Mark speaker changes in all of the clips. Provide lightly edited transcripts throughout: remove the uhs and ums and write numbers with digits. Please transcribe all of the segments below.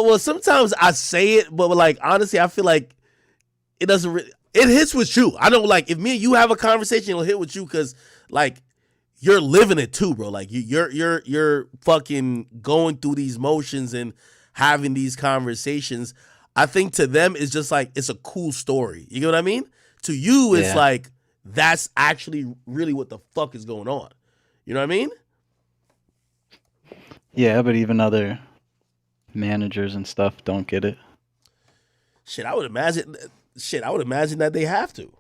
Speaker 1: well, sometimes I say it, but like honestly, I feel like it doesn't. It hits with you. I know, like if me and you have a conversation, it'll hit with you because like you're living it too, bro. Like you're fucking going through these motions and having these conversations. I think to them it's just like it's a cool story. You know what I mean? To you, it's
Speaker 2: Yeah.
Speaker 1: like that's actually really what the fuck is going on. You know what I mean?
Speaker 2: Yeah, but even other managers and stuff don't get it.
Speaker 1: Shit, I would imagine. Shit, I would imagine that they have to.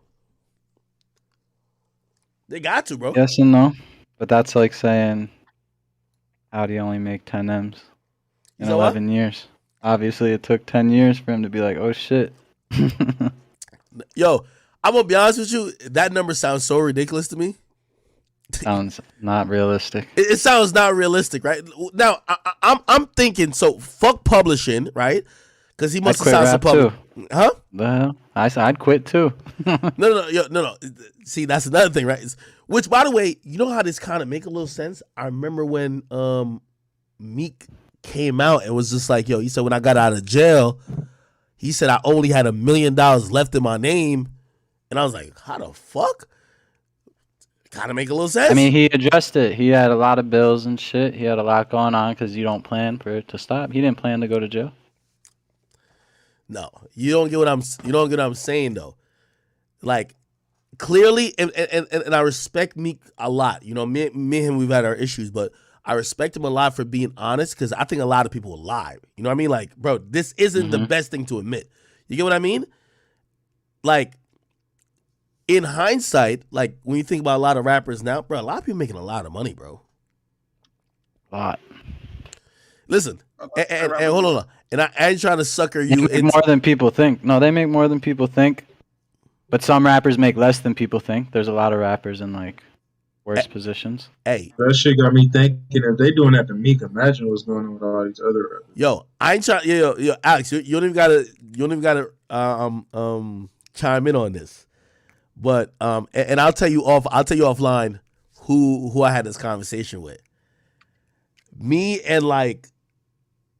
Speaker 1: They got to, bro.
Speaker 2: Yes and no. But that's like saying, how do you only make 10 M's
Speaker 1: You
Speaker 2: in
Speaker 1: know what?
Speaker 2: 11 years? Obviously, it took 10 years for him to be like, oh shit.
Speaker 1: Yo, I'm gonna be honest with you. That number sounds so ridiculous to me.
Speaker 2: Sounds not realistic.
Speaker 1: It sounds not realistic, right? Now, I'm thinking. So fuck publishing, right? Because he
Speaker 2: I'd
Speaker 1: must have
Speaker 2: quit
Speaker 1: signed some
Speaker 2: rap
Speaker 1: public,
Speaker 2: too.
Speaker 1: huh?
Speaker 2: The hell? I'd quit too.
Speaker 1: No. See, that's another thing, right? Which, by the way, you know how this kind of make a little sense. I remember when Meek came out and was just like, "Yo," he said, "When I got out of jail, he said I only had $1 million left in my name," and I was like, "How the fuck?" Kind of make a little sense.
Speaker 2: I mean, he adjusted. He had a lot of bills and shit. He had a lot going on because you don't plan for it to stop. He didn't plan to go to jail.
Speaker 1: No, you don't get what I'm saying though. Like clearly, and I respect Meek a lot. You know, me and him, we've had our issues, but I respect him a lot for being honest because I think a lot of people will lie. You know what I mean? Like, bro, this isn't the best thing to admit. You get what I mean? Like, in hindsight, like when you think about a lot of rappers now, bro, a lot of people making a lot of money, bro.
Speaker 2: A lot.
Speaker 1: Listen, and hold on, and I ain't trying to sucker
Speaker 2: They
Speaker 1: you
Speaker 2: make
Speaker 1: into.
Speaker 2: more than people think. No, they make more than people think. But some rappers make less than people think. There's a lot of rappers in like worse positions.
Speaker 1: Hey,
Speaker 3: That shit got me thinking. If they doing that to Meek, imagine what's going on with all these other rappers.
Speaker 1: yo, I ain't trying. Yo, Alex, you don't even gotta chime in on this. But and I'll tell you offline who I had this conversation with. Me and like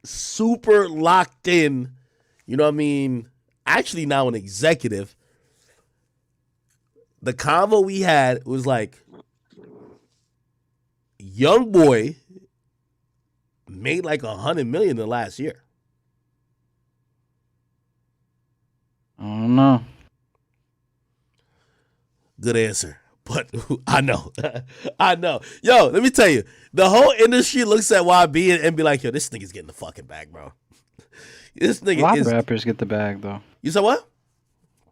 Speaker 1: super locked in, you know what I mean? Actually now an executive. The convo we had was like Youngboy made like 100 million in the last year.
Speaker 2: I don't know.
Speaker 1: Good answer. But I know. I know. Yo, let me tell you. The whole industry looks at YB and be like, yo, this nigga's getting the fucking bag, bro. This
Speaker 2: A
Speaker 1: nigga
Speaker 2: lot
Speaker 1: is.
Speaker 2: of rappers get the bag though.
Speaker 1: You said what?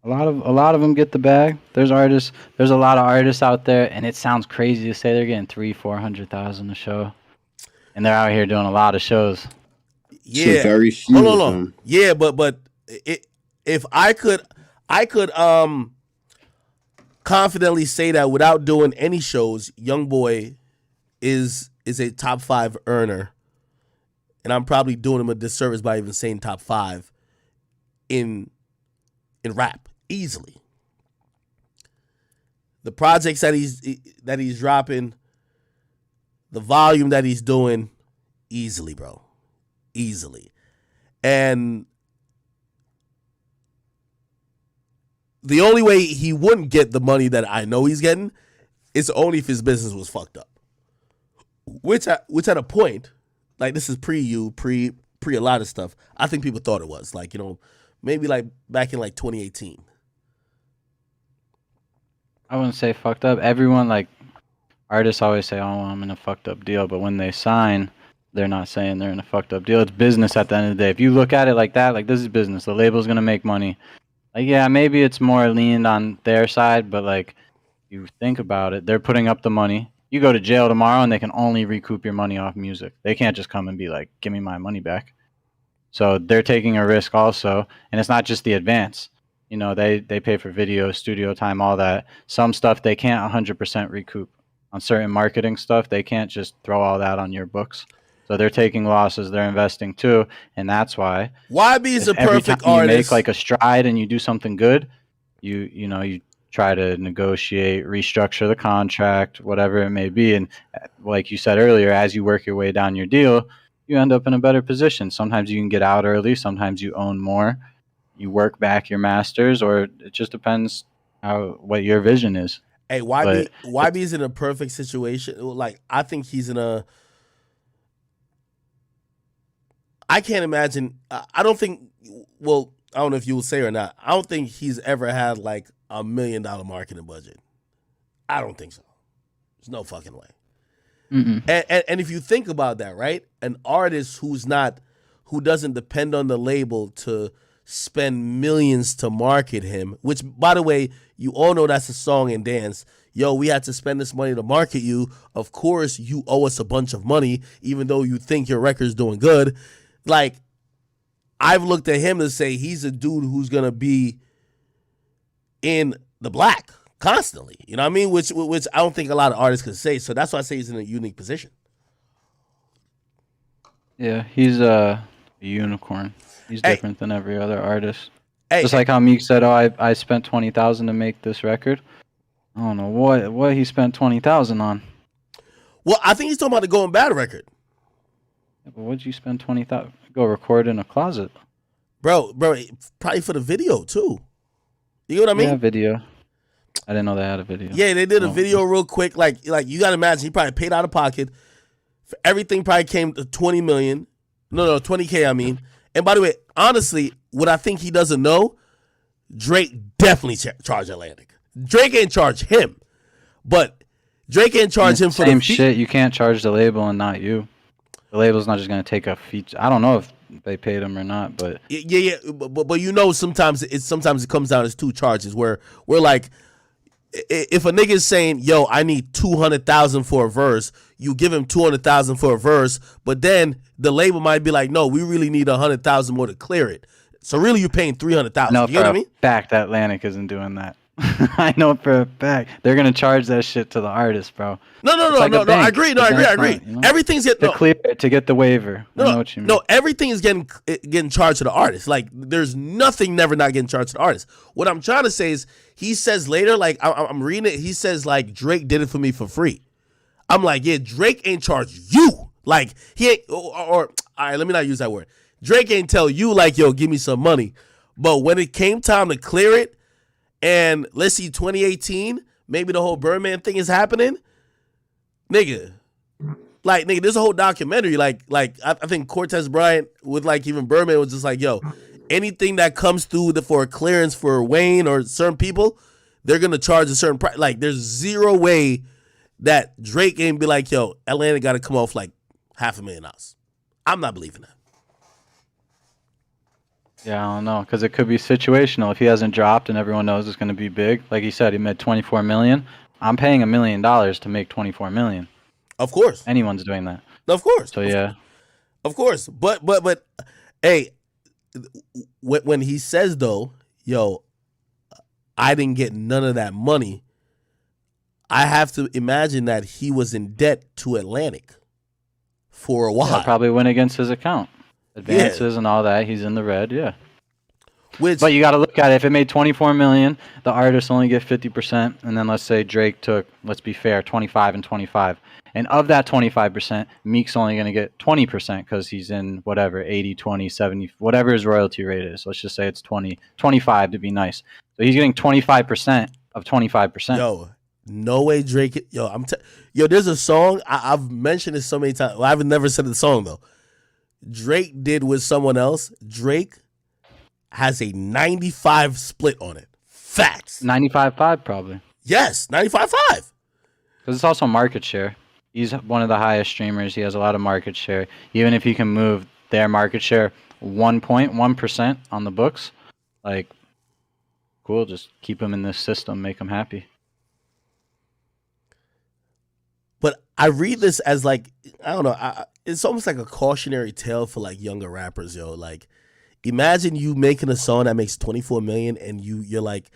Speaker 2: A lot of them get the bag. There's artists. There's a lot of artists out there, and it sounds crazy to say they're getting 300,000-400,000 a show, and they're out here doing a lot of shows.
Speaker 1: Yeah.
Speaker 4: very few
Speaker 1: Hold
Speaker 4: of
Speaker 1: on.
Speaker 4: them.
Speaker 1: Yeah, but if I could confidently say that without doing any shows, Youngboy is a top 5 earner. And I'm probably doing him a disservice by even saying top 5 in rap easily. The projects that he's dropping, the volume that he's doing, easily, bro. Easily. And the only way he wouldn't get the money that I know he's getting is only if his business was fucked up. Which at a point, like this is pre a lot of stuff, I think people thought it was. Like, you know, maybe like back in like 2018.
Speaker 2: I wouldn't say fucked up. Everyone, like, artists always say, oh, I'm in a fucked up deal. But when they sign, they're not saying they're in a fucked up deal. It's business at the end of the day. If you look at it like that, like, this is business. The label's going to make money. Like, yeah, maybe it's more leaned on their side, but, like, you think about it, they're putting up the money. You go to jail tomorrow, and they can only recoup your money off music. They can't just come and be like, give me my money back. So they're taking a risk also. And it's not just the advance. You know, they pay for video, studio time, all that. Some stuff they can't 100% recoup. On certain marketing stuff, they can't just throw all that on your books. So they're taking losses, they're investing too, and that's why
Speaker 1: YB is a
Speaker 2: every
Speaker 1: perfect
Speaker 2: time you
Speaker 1: artist.
Speaker 2: make like a stride and you do something good, you try to negotiate, restructure the contract, whatever it may be. And like you said earlier, as you work your way down your deal, you end up in a better position. Sometimes you can get out early. Sometimes you own more. You work back your masters, or it just depends what your vision is.
Speaker 1: Hey,
Speaker 2: But
Speaker 1: YB is in a perfect situation. Like I think he's in a. I can't imagine. I don't think. Well, I don't know if you will say or not. I don't think he's ever had like $1 million marketing budget. I don't think so. There's no fucking way. And if you think about that, right? An artist who doesn't depend on the label to spend millions to market him, which by the way, you all know that's a song and dance. Yo, we had to spend this money to market you. Of course, you owe us a bunch of money, even though you think your record's doing good. Like, I've looked at him to say he's a dude who's gonna be in the black constantly. You know what I mean? Which I don't think a lot of artists can say. So that's why I say he's in a unique position.
Speaker 2: yeah, he's a unicorn. He's
Speaker 1: Hey.
Speaker 2: different than every other artist.
Speaker 1: Hey,
Speaker 2: Just like how Meek said, "Oh, I spent 20,000 to make this record." I don't know what he spent 20,000 on.
Speaker 1: well, I think he's talking about the Going Bad record.
Speaker 2: Yeah, but what'd you spend 20,000? Go record in a closet.
Speaker 1: Bro, probably for the video too. You know what I mean?
Speaker 2: Yeah, video. I didn't know they had a video.
Speaker 1: Yeah, they did a
Speaker 2: Oh.
Speaker 1: video real quick. Like you gotta imagine he probably paid out of pocket. For everything probably came to 20 million. No, 20K, I mean. And by the way, honestly, what I think he doesn't know, Drake definitely charged Atlantic. Drake ain't charge him. But Drake ain't charge him for
Speaker 2: Same
Speaker 1: the
Speaker 2: shit. You can't charge the label and not you. The label's not just gonna take a feature. I don't know if they paid him or not, but
Speaker 1: Yeah, but you know sometimes it comes down as two charges where we're like, if a nigga is saying, yo, I need 200,000 for a verse, you give him 200,000 for a verse, but then the label might be like, no, we really need 100,000 more to clear it. So really you're paying 300,000.
Speaker 2: no,
Speaker 1: You know what I mean?
Speaker 2: fact, Atlantic isn't doing that. I know for a fact they're gonna charge that shit to the artist, bro.
Speaker 1: No,
Speaker 2: like a
Speaker 1: I
Speaker 2: bank,
Speaker 1: agree.
Speaker 2: but
Speaker 1: I
Speaker 2: then it's
Speaker 1: agree.
Speaker 2: not, you know?
Speaker 1: Everything's
Speaker 2: To
Speaker 1: getting
Speaker 2: clear it, to get the waiver. I know what you mean.
Speaker 1: No, everything is getting charged to the artist. Like, there's nothing never not getting charged to the artist. What I'm trying to say is, he says later, like, I'm reading it, he says, like, Drake did it for me for free. I'm like, yeah, Drake ain't charged you. Like, he ain't, or all right, let me not use that word. Drake ain't tell you, like, yo, give me some money. But when it came time to clear it, and let's see, 2018, maybe the whole Birdman thing is happening, nigga. Like, nigga, there's a whole documentary. Like I think Cortez Bryant with like even Birdman was just like, yo, anything that comes through for a clearance for Wayne or certain people, they're gonna charge a certain price. Like, there's zero way that Drake ain't be like, yo, Atlanta got to come off like $500,000. I'm not believing that.
Speaker 2: Yeah, I don't know, because it could be situational. If he hasn't dropped and everyone knows it's going to be big, like he said, he made 24 million. I'm paying $1 million to make 24 million.
Speaker 1: Of course,
Speaker 2: Anyone's doing that.
Speaker 1: of course.
Speaker 2: So yeah,
Speaker 1: Of course, but hey, when he says though, yo, I didn't get none of that money, I have to imagine that he was in debt to Atlantic for a while.
Speaker 2: that probably went against his account, advances and all that. He's in the red, yeah.
Speaker 1: Which,
Speaker 2: But you got to look at it. If it made 24 million, the artists only get 50%, and then let's say Drake took, let's be fair, 25 and 25. And of that 25%, Meek's only going to get 20% because he's in whatever, 80, 20, 70, whatever his royalty rate is. Let's just say it's 20, 25 to be nice. So he's getting 25% of 25%.
Speaker 1: yo, no way Drake. Yo, yo, there's a song I've mentioned it so many times. Well, I've never said the song though. Drake did with someone else. Drake has a 95 split on it. Facts.
Speaker 2: 95.5 probably.
Speaker 1: Yes, 95.5.
Speaker 2: Because it's also market share. He's one of the highest streamers. He has a lot of market share. Even if he can move their market share 1.1% on the books, like, cool, just keep him in this system, make him happy.
Speaker 1: But I read this as like, I don't know, it's almost like a cautionary tale for like younger rappers, yo. Like, imagine you making a song that makes 24 million and you're like,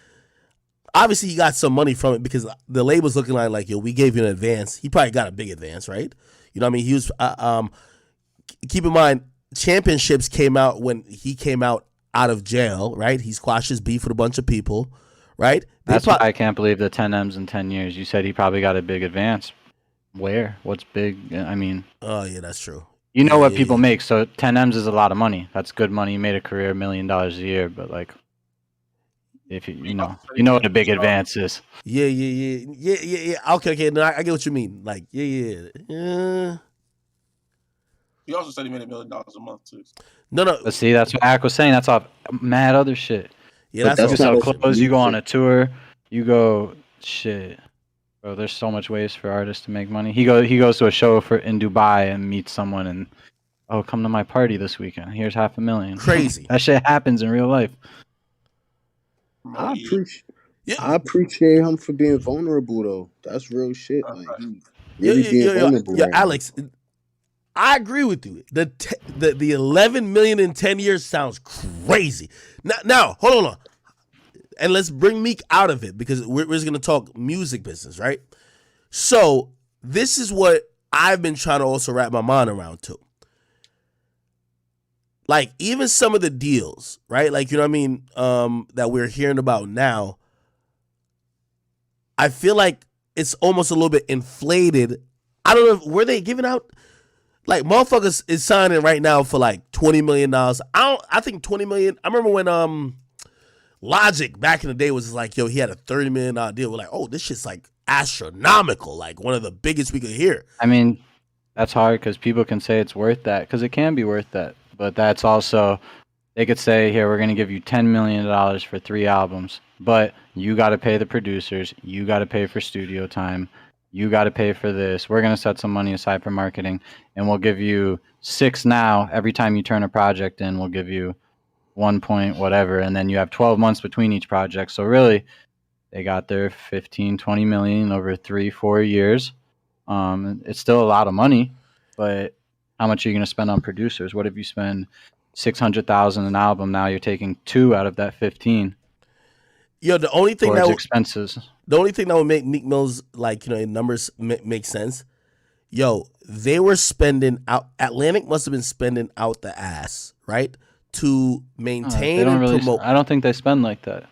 Speaker 1: obviously he got some money from it because the label's looking like, yo, we gave you an advance. He probably got a big advance, right? You know what I mean? He was, keep in mind, Championships came out when he came out of jail, right? He squashed his beef with a bunch of people, right?
Speaker 2: That's why I can't believe the 10 M's in 10 years. You said he probably got a big advance. Where? What's big? I mean,
Speaker 1: oh yeah, that's true.
Speaker 2: You know
Speaker 1: Yeah,
Speaker 2: what
Speaker 1: yeah,
Speaker 2: people
Speaker 1: yeah.
Speaker 2: make, so 10 M's is a lot of money. That's good money. You made a career, $1 million a year, but like if
Speaker 4: He also said
Speaker 2: you
Speaker 4: he
Speaker 2: know
Speaker 4: made
Speaker 2: what
Speaker 4: a
Speaker 2: a big
Speaker 4: song.
Speaker 2: advance is.
Speaker 1: Yeah, yeah, yeah, yeah, yeah, yeah. Okay, okay. No, I get what you mean. Like, yeah, yeah, yeah.
Speaker 4: He also said he made $1 million a month too.
Speaker 1: No, no.
Speaker 2: But see, that's what Ak was saying. That's all mad other shit.
Speaker 1: Yeah,
Speaker 5: But
Speaker 1: that's
Speaker 2: You
Speaker 1: all
Speaker 2: can
Speaker 5: that's not
Speaker 2: sell
Speaker 5: a
Speaker 1: bullshit.
Speaker 2: clothes, you
Speaker 5: Meek
Speaker 2: go on
Speaker 5: thing.
Speaker 2: a tour, you go shit. Bro, there's so much ways for artists to make money. He goes to a show in Dubai and meets someone and come to my party this weekend. Here's $500,000.
Speaker 1: Crazy.
Speaker 2: That shit happens in real life.
Speaker 5: I
Speaker 4: Yeah,
Speaker 5: appreciate
Speaker 1: Yeah,
Speaker 5: I appreciate him for being vulnerable though. That's real shit. Like
Speaker 4: right.
Speaker 5: he
Speaker 1: yeah,
Speaker 5: really being
Speaker 1: yeah, yeah,
Speaker 5: vulnerable
Speaker 1: yeah.
Speaker 5: right now.
Speaker 1: Alex, I agree with you. The 11 million in 10 years sounds crazy. Now hold on, and let's bring Meek out of it because we're just gonna talk music business, right? So this is what I've been trying to also wrap my mind around too. Like even some of the deals, right? Like you know what I mean, that we're hearing about now. I feel like it's almost a little bit inflated. I don't know. Were they giving out like motherfuckers is signing right now for like $20 million? I think 20 million. I remember when Logic back in the day was like, yo, he had a $30 million deal. We're like, oh, this shit's like astronomical, like one of the biggest we could hear.
Speaker 2: I mean, that's hard because people can say it's worth that because it can be worth that. But that's also, they could say, here, we're going to give you $10 million for 3 albums, but you got to pay the producers. You got to pay for studio time. You got to pay for this. We're going to set some money aside for marketing, and we'll give you 6 now. Every time you turn a project in, we'll give you 1 point whatever, and then you have 12 months between each project. So really, they got their 15, 20 million over 3-4 years. It's still a lot of money, but how much are you going to spend on producers? What if you spend 600,000 an album? Now you're taking 2 out of that 15
Speaker 1: Yo, the only thing
Speaker 2: towards
Speaker 1: that
Speaker 2: expenses.
Speaker 1: would make Meek Mill's like in numbers make sense. Yo, they were spending out. Atlantic must have been spending out the ass, right, to
Speaker 2: They
Speaker 1: maintain
Speaker 2: don't
Speaker 1: and
Speaker 2: really.
Speaker 1: promote.
Speaker 2: I don't think they spend like that.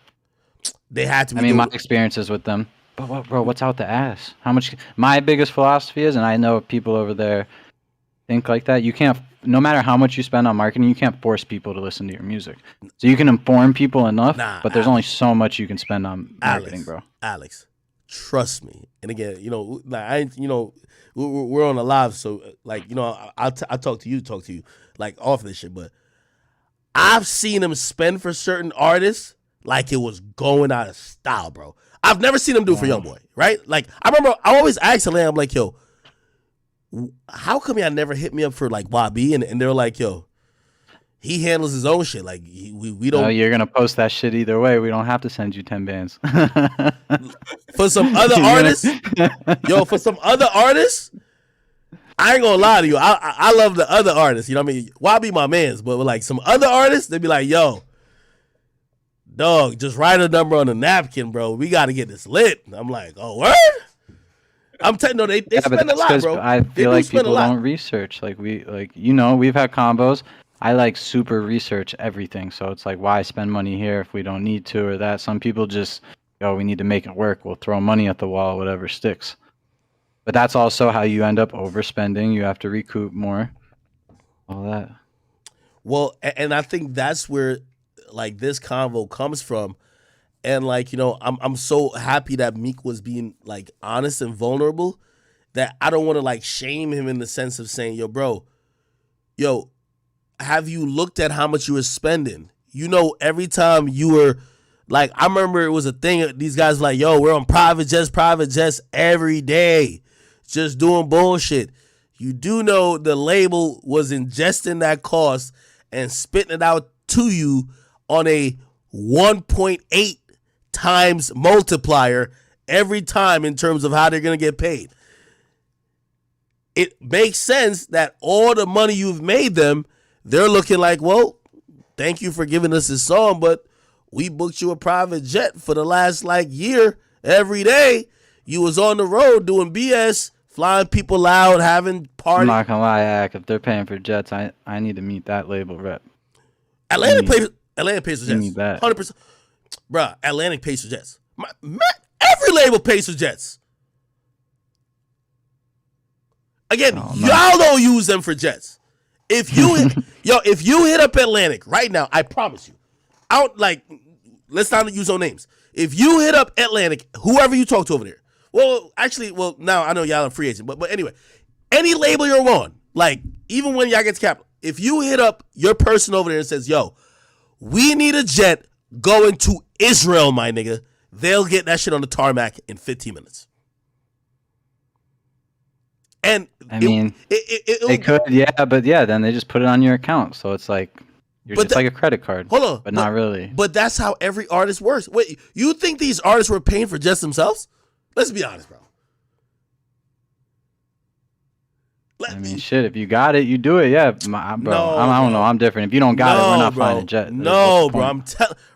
Speaker 1: They had to be.
Speaker 2: I mean, my
Speaker 1: doing,
Speaker 2: experiences with them. But bro, what's out the ass? How much? My biggest philosophy is, and I know people over there think like that. You can't, no matter how much you spend on marketing, you can't force people to listen to your music. So you can inform people enough, but there's only so much you can spend on marketing, bro.
Speaker 1: Alex, trust me. And again, like we're on a live, so like I talk to you, like off this shit. But I've seen them spend for certain artists like it was going out of style, bro. I've never seen them do it for Youngboy, right? Like I remember, I always asked Atlanta, I'm like, yo, how come y'all never hit me up for like YB? And they're like, yo, he handles his own shit. Like we don't.
Speaker 2: No, you're gonna post that shit either way. We don't have to send you 10 bands.
Speaker 1: For some other artists, for some other artists, I ain't gonna lie to you. I love the other artists. You know what I mean? YB my mans, but with like some other artists, they'd be like, yo, dog, just write a number on a napkin, bro. We got to get this lit. I'm like, oh, word? I'm telling you, they
Speaker 2: Yeah, but
Speaker 1: spend a
Speaker 2: that's
Speaker 1: lot,
Speaker 2: 'cause
Speaker 1: bro.
Speaker 2: I
Speaker 1: They
Speaker 2: feel
Speaker 1: do
Speaker 2: like
Speaker 1: spend a
Speaker 2: people
Speaker 1: lot.
Speaker 2: don't research. Like we've had combos. I like super research everything. So it's like, why spend money here if we don't need to or that? Some people just go, we need to make it work. We'll throw money at the wall, whatever sticks. But that's also how you end up overspending. You have to recoup more. All that.
Speaker 1: Well, and I think that's where like this convo comes from. And like, I'm so happy that Meek was being like honest and vulnerable that I don't want to like shame him in the sense of saying, yo, bro, have you looked at how much you were spending? Every time you were like, I remember it was a thing. These guys were like, yo, we're on private jets every day, just doing bullshit. You do know the label was ingesting that cost and spitting it out to you on a 1.8 times multiplier every time in terms of how they're going to get paid. It makes sense that all the money you've made them, they're looking like, well, thank you for giving us this song, but we booked you a private jet for the last like year every day. You was on the road doing BS, flying people out, having
Speaker 2: I'm
Speaker 1: parties.
Speaker 2: not gonna lie, Ak, if they're paying for jets, I need to meet that label rep.
Speaker 1: Atlantic pays for
Speaker 2: Give me
Speaker 1: jets.
Speaker 2: that.
Speaker 1: 100%. Bruh, Atlantic pays for jets. Every label pays for jets. Again,
Speaker 2: Oh, no.
Speaker 1: y'all don't use them for jets. If you if you hit up Atlantic right now, I promise you, let's not use no names. If you hit up Atlantic, whoever you talk to over there, now I know y'all are free agent, but anyway, any label you're on, like even when y'all get to Capital, if you hit up your person over there and says, "Yo, we need a jet going to Israel, my nigga," they'll get that shit on the tarmac in 15 minutes. And
Speaker 2: they could, then they just put it on your account, so it's like like a credit card.
Speaker 1: Hold on,
Speaker 2: but not really.
Speaker 1: But that's how every artist works. Wait, you think these artists were paying for just themselves? Let's be honest, bro.
Speaker 2: Shit, if you got it, you do it. Yeah, bro. I don't know. I'm different. If you don't got it, we're not flying a jet.
Speaker 1: No, bro.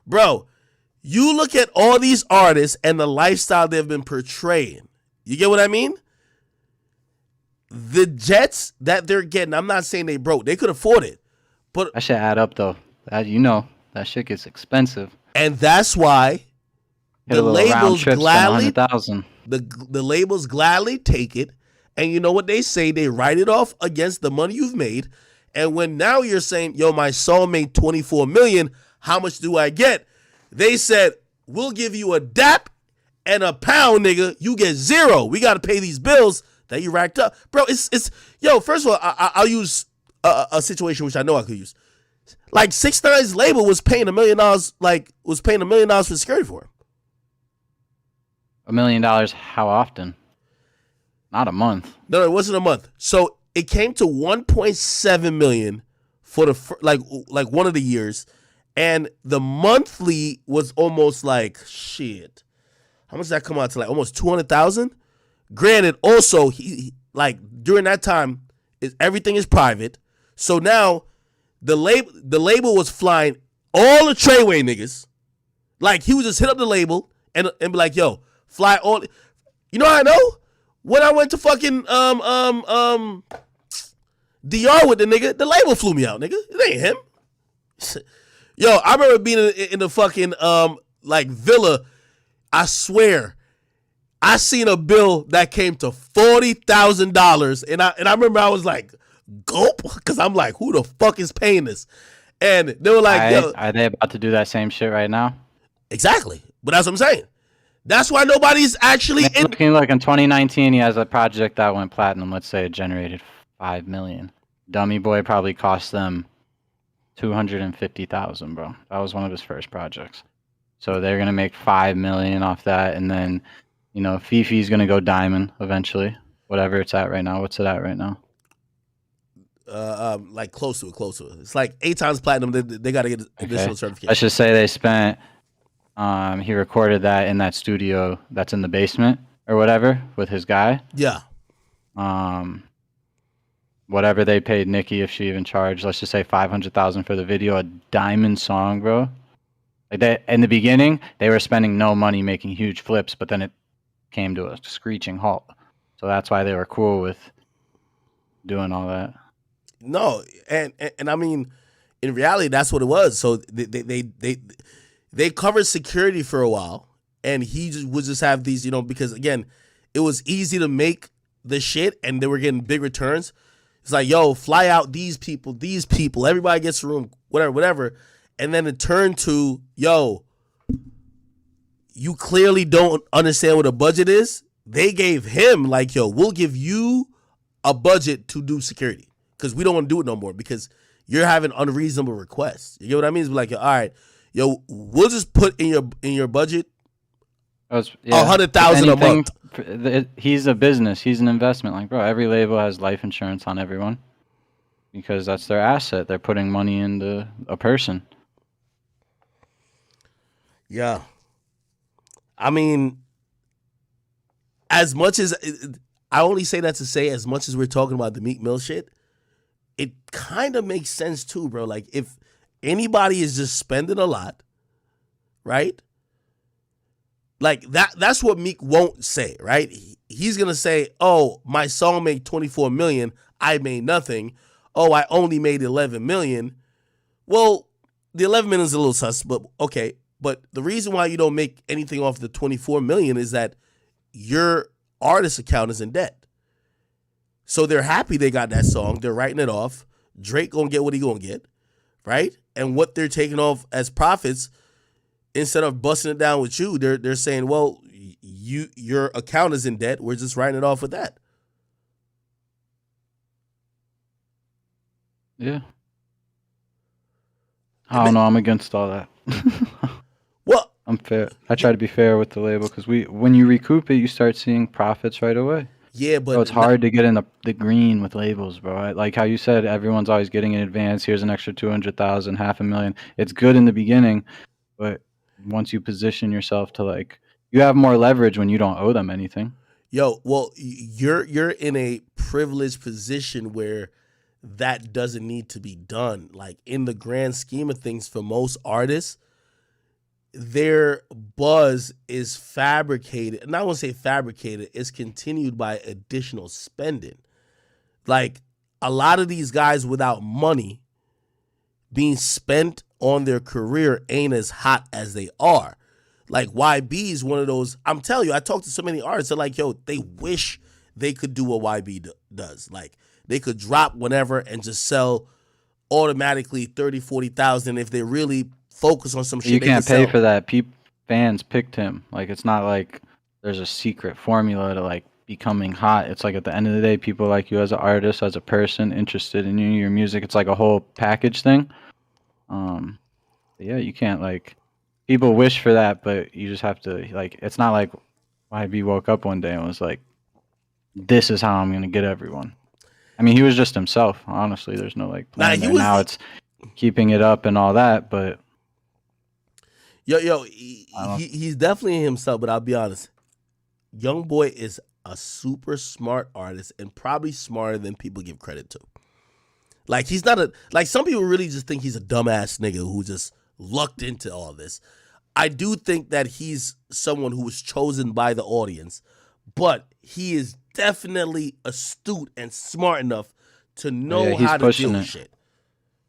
Speaker 1: Bro, you look at all these artists and the lifestyle they've been portraying. You get what I mean? The jets that they're getting, I'm not saying they broke. They could afford it. But
Speaker 2: that shit add up, though. That shit gets expensive.
Speaker 1: And that's why the labels gladly take it. And you know what they say? They write it off against the money you've made. And when now you're saying, yo, my song made $24 million, how much do I get? They said, we'll give you a dap and a pound, nigga. You get zero. We got to pay these bills that you racked up. Bro, first of all, I'll use a situation which I know I could use. Like 6ix9ine's label was paying $1 million, for security for him.
Speaker 2: $1 million how often? Not a month.
Speaker 1: No, it wasn't a month. So it came to 1.7 million for the like one of the years, and the monthly was almost like shit. How much did that come out to? Like almost 200,000. Granted, also he like during that time everything is private. So now the label was flying all the Treyway niggas. Like he would just hit up the label and be like, "Yo, fly all." You know how I know? When I went to fucking DR with the nigga, the label flew me out, nigga. It ain't him. Yo, I remember being in the fucking like villa. I swear, I seen a bill that came to $40,000, and I remember I was like, gulp, because I'm like, who the fuck is paying this? And they were like, yo,
Speaker 2: are they about to do that same shit right now?
Speaker 1: Exactly, but that's what I'm saying. That's why nobody's actually
Speaker 2: looking like in 2019 he has a project that went platinum. Let's say it generated $5 million. Dummy Boy probably cost them $250,000, bro. That was one of his first projects. So they're gonna make $5 million off that, and then Fifi's gonna go diamond eventually. Whatever it's at right now. What's it at right now?
Speaker 1: Like close to it. It's like 8 times platinum. They got to get additional certification.
Speaker 2: Let's just say they spent. He recorded that in that studio that's in the basement or whatever with his guy.
Speaker 1: Yeah.
Speaker 2: Whatever they paid Nicki, if she even charged, let's just say $500,000 for the video, a diamond song, bro. Like in the beginning, they were spending no money making huge flips, but then it came to a screeching halt. So that's why they were cool with doing all that.
Speaker 1: No, and I mean, in reality, that's what it was. So they covered security for a while, and he would just have these, because again, it was easy to make the shit, and they were getting big returns. It's like, yo, fly out these people, everybody gets a room, whatever. And then it turned to, yo, you clearly don't understand what a budget is. They gave him like, yo, we'll give you a budget to do security because we don't want to do it no more because you're having unreasonable requests. You get what I mean? It's like, all right, yo, we'll just put in your budget $100,000 a month.
Speaker 2: He's a business. He's an investment. Like, bro, every label has life insurance on everyone because that's their asset. They're putting money into a person.
Speaker 1: Yeah. I mean, as much as I only say that to say, as much as we're talking about the Meek Mill shit, it kind of makes sense too, bro. Like, if anybody is just spending a lot, right? Like that's what Meek won't say, right? He's gonna say, "Oh, my song made 24 million. I made nothing. Oh, I only made 11 million." Well, the 11 million is a little sus, but okay. But the reason why you don't make anything off the 24 million is that your artist account is in debt. So they're happy they got that song. They're writing it off. Drake gonna get what he gonna get, right? And what they're taking off as profits, instead of busting it down with you, they're saying, well, your account is in debt. We're just writing it off with that.
Speaker 2: Yeah. I don't know. I'm against all that.
Speaker 1: Well,
Speaker 2: I'm fair. I try to be fair with the label because when you recoup it, you start seeing profits right away.
Speaker 1: yeah, but
Speaker 2: So it's hard to get in the green with labels, bro. Like how you said, everyone's always getting in advance. Here's an extra 200,000, $500,000. It's good in the beginning, but once you position yourself to like, you have more leverage when you don't owe them anything.
Speaker 1: Yo, well, you're in a privileged position where that doesn't need to be done. Like in the grand scheme of things, for most artists, their buzz is fabricated. And I won't say fabricated, it's continued by additional spending. Like a lot of these guys without money being spent on their career ain't as hot as they are. Like YB is one of those. I'm telling you, I talked to so many artists. They're like, yo, they wish they could do what YB does. Like they could drop whenever and just sell automatically 30, 40,000 if they really focus on some shit.
Speaker 2: You
Speaker 1: they
Speaker 2: can't
Speaker 1: could
Speaker 2: pay
Speaker 1: sell.
Speaker 2: for that. Fans picked him. Like it's not like there's a secret formula to like becoming hot. It's like at the end of the day, people like you as an artist, as a person interested in you, your music. It's like a whole package thing. Yeah, you can't like. People wish for that, but you just have to like. It's not like YB woke up one day and was like, "This is how I'm gonna get everyone." I mean, he was just himself. Honestly, there's no like plan there. Now it's keeping it up and all that, but
Speaker 1: he's definitely himself. But I'll be honest, Youngboy is a super smart artist and probably smarter than people give credit to. Like he's not like some people really just think he's a dumbass nigga who just lucked into all this. I do think that he's someone who was chosen by the audience, but he is definitely astute and smart enough to know how to deal with shit.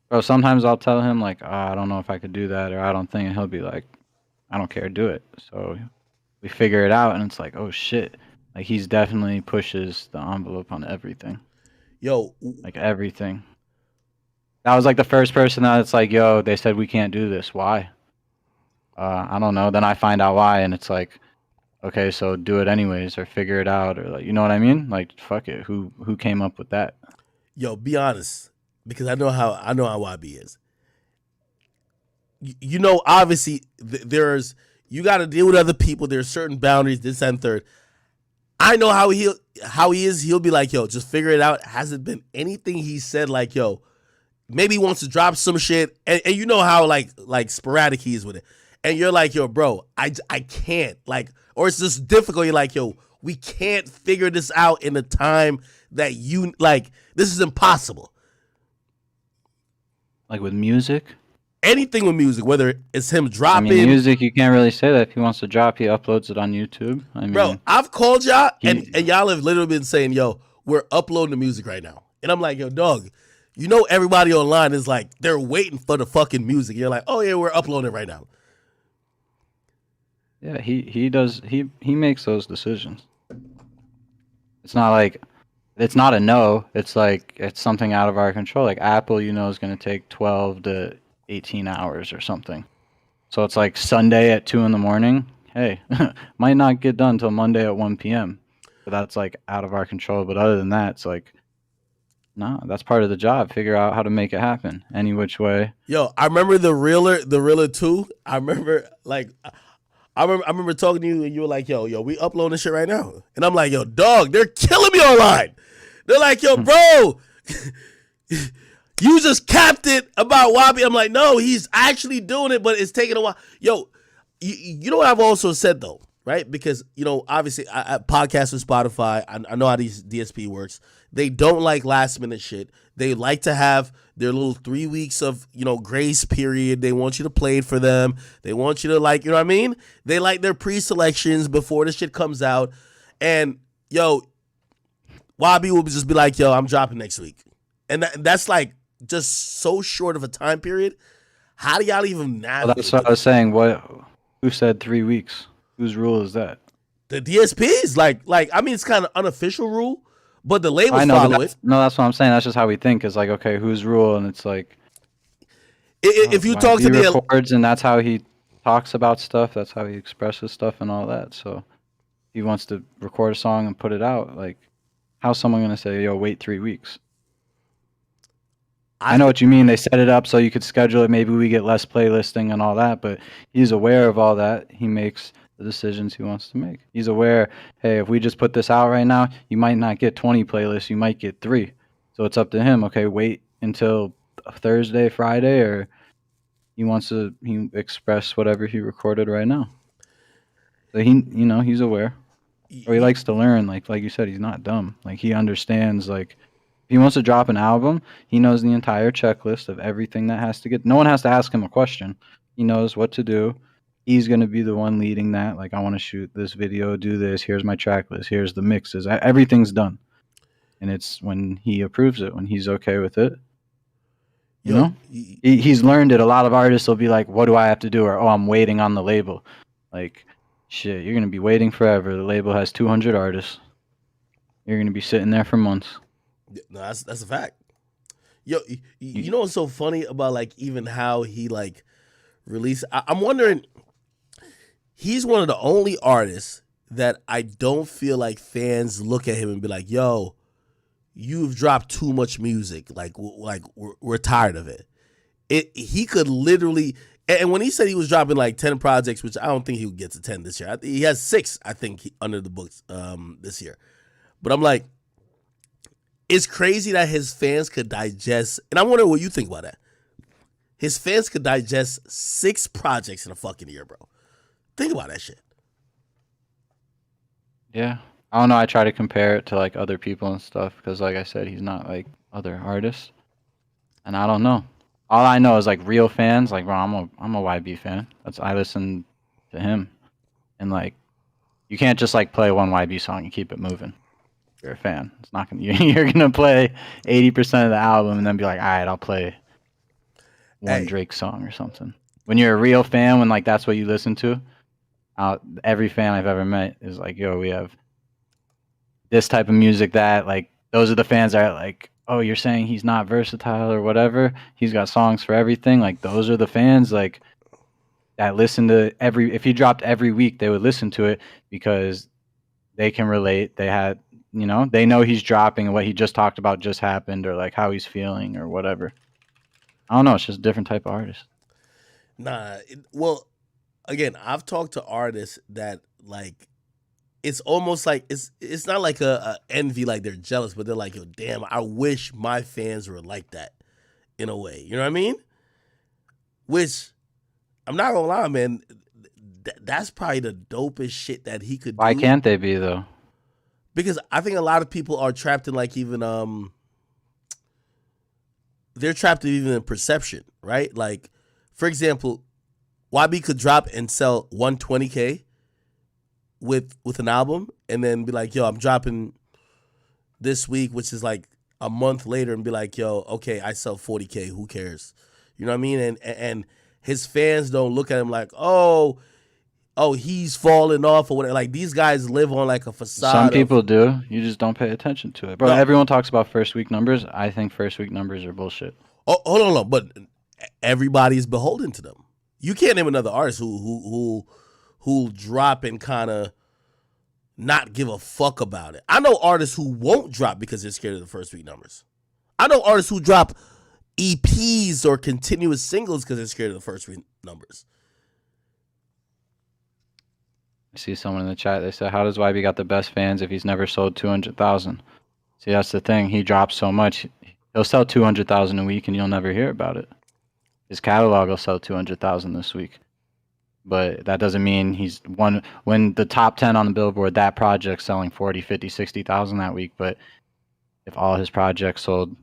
Speaker 2: Bro, sometimes I'll tell him like, I don't know if I could do that, or I don't think, and he'll be like, I don't care, do it. So we figure it out, and it's like, oh shit, like he's definitely pushes the envelope on everything.
Speaker 1: Yo,
Speaker 2: like everything. That was like the first person that's like, yo, they said we can't do this. Why? I don't know. Then I find out why, and it's like, okay, so do it anyways, or figure it out, or like, you know what I mean? Like, fuck it. Who came up with that?
Speaker 1: Yo, be honest, because I know how YB is. You know, obviously, you got to deal with other people. There's certain boundaries. This and third. I know how he is. He'll be like, yo, just figure it out. Hasn't been anything he said like, yo. Maybe he wants to drop some shit, and you know how like sporadic he is with it, and you're like, yo, bro, I can't, like, or it's just difficult. You're like, yo, we can't figure this out in the time that you like. This is impossible.
Speaker 2: Like with music,
Speaker 1: anything with music, whether it's him dropping.
Speaker 2: I mean, music, you can't really say that. If he wants to drop, he uploads it on YouTube. I mean,
Speaker 1: bro, I've called y'all, and y'all have literally been saying, yo, we're uploading the music right now, and I'm like, yo, dog. You know everybody online is like, they're waiting for the fucking music. You're like, oh yeah, we're uploading it right now.
Speaker 2: Yeah, he does. He makes those decisions. It's not like, it's not a no. It's like, it's something out of our control. Like Apple, you know, is going to take 12 to 18 hours or something. So it's like Sunday at 2 a.m. Hey, might not get done till Monday at 1 p.m. But that's like out of our control. But other than that, it's like, no, that's part of the job. Figure out how to make it happen any which way.
Speaker 1: Yo, I remember the Realer 2. I remember talking to you and you were like, yo, we uploading this shit right now. And I'm like, yo, dog, they're killing me online. They're like, yo, bro, you just capped it about YB. I'm like, no, he's actually doing it, but it's taking a while. Yo, you know what I've also said though, right? Because, you know, obviously I podcast with Spotify. I know how these DSP works. They don't like last minute shit. They like to have their little 3 weeks of, you know, grace period. They want you to play it for them. They want you to like, you know what I mean? They like their pre-selections before the shit comes out. And yo, YB will just be like, yo, I'm dropping next week. And that's like just so short of a time period. How do y'all even navigate?
Speaker 2: Well, that's what I was saying. Who said 3 weeks? Whose rule is that?
Speaker 1: The DSPs, like I mean, it's kind of unofficial rule. but the labels
Speaker 2: I know,
Speaker 1: follow
Speaker 2: but
Speaker 1: it.
Speaker 2: that's what I'm saying. That's just how we think. It's like, okay, who's rule? And it's like,
Speaker 1: If you talk to
Speaker 2: YB
Speaker 1: the
Speaker 2: records, and that's how he talks about stuff. That's how he expresses stuff and all that. So he wants to record a song and put it out. Like, how's someone gonna say, "Yo, wait 3 weeks"? I know what you mean. They set it up so you could schedule it. Maybe we get less playlisting and all that, but he's aware of all that. He makes the decisions he wants to make. He's aware, hey, if we just put this out right now, you might not get 20 playlists, you might get 3. So it's up to him. Okay, wait until Thursday, Friday, or he express whatever he recorded right now. So he's aware. Or he likes to learn. Like you said, he's not dumb. Like he understands. Like if he wants to drop an album, he knows the entire checklist of everything that has to get. No one has to ask him a question. He knows what to do. He's gonna be the one leading that. Like I want to shoot this video, do this. Here's my track list. Here's the mixes. Everything's done, and it's when he approves it, when he's okay with it. You know, he's learned it. A lot of artists will be like, "What do I have to do?" Or, "Oh, I'm waiting on the label." Like, shit, you're gonna be waiting forever. The label has 200 artists. You're gonna be sitting there for months.
Speaker 1: No, that's a fact. Yo, you know what's so funny about like even how he like released? I'm wondering. He's one of the only artists that I don't feel like fans look at him and be like, "Yo, you've dropped too much music. Like we're tired of it." He could literally. And when he said he was dropping like 10 projects, which I don't think he would get to 10 this year. He has 6, I think, under the books this year. But I'm like, it's crazy that his fans could digest, and I'm wondering what you think about that. His fans could digest 6 projects in a fucking year, bro. Think about that shit.
Speaker 2: Yeah. I don't know. I try to compare it to like other people and stuff because, like I said, he's not like other artists. And I don't know. All I know is like real fans. Like, bro, I'm a YB fan. I listen to him, and like, you can't just like play one YB song and keep it moving. If you're a fan. It's not gonna. You're gonna play 80% of the album and then be like, all right, I'll play one Drake song or something. When you're a real fan, when like that's what you listen to, every fan I've ever met is like, yo, we have this type of music that like those are the fans that are like, oh, you're saying he's not versatile or whatever. He's got songs for everything. Like those are the fans like that listen to if he dropped every week, they would listen to it because they can relate. They had, they know he's dropping and what he just talked about just happened or like how he's feeling or whatever. I don't know. It's just a different type of artist.
Speaker 1: Nah, well, again, I've talked to artists that like it's almost like it's not like a envy, like they're jealous, but they're like, yo, damn, I wish my fans were like that in a way. You know what I mean? Which I'm not gonna lie, man, that's probably the dopest shit that he could do.
Speaker 2: Why can't they be though?
Speaker 1: Because I think a lot of people are trapped in like even they're trapped even in perception, right? Like, for example, YB could drop and sell 120K with an album and then be like, yo, I'm dropping this week, which is like a month later, and be like, yo, okay, I sell 40K, who cares? You know what I mean? And his fans don't look at him like, oh, he's falling off or whatever. Like these guys live on like a facade.
Speaker 2: Some people do. You just don't pay attention to it. Bro, everyone talks about first week numbers. I think first week numbers are bullshit.
Speaker 1: Oh, hold on, but everybody's beholden to them. You can't name another artist who'll drop and kind of not give a fuck about it. I know artists who won't drop because they're scared of the first week numbers. I know artists who drop EPs or continuous singles because they're scared of the first week numbers.
Speaker 2: I see someone in the chat. They said, how does YB got the best fans if he's never sold 200,000? See, that's the thing. He drops so much. He'll sell 200,000 a week and you'll never hear about it. His catalog will sell 200,000 this week. But that doesn't mean he's one. When the top 10 on the Billboard, that project's selling 40, 50, 60,000 that week. But if all his projects sold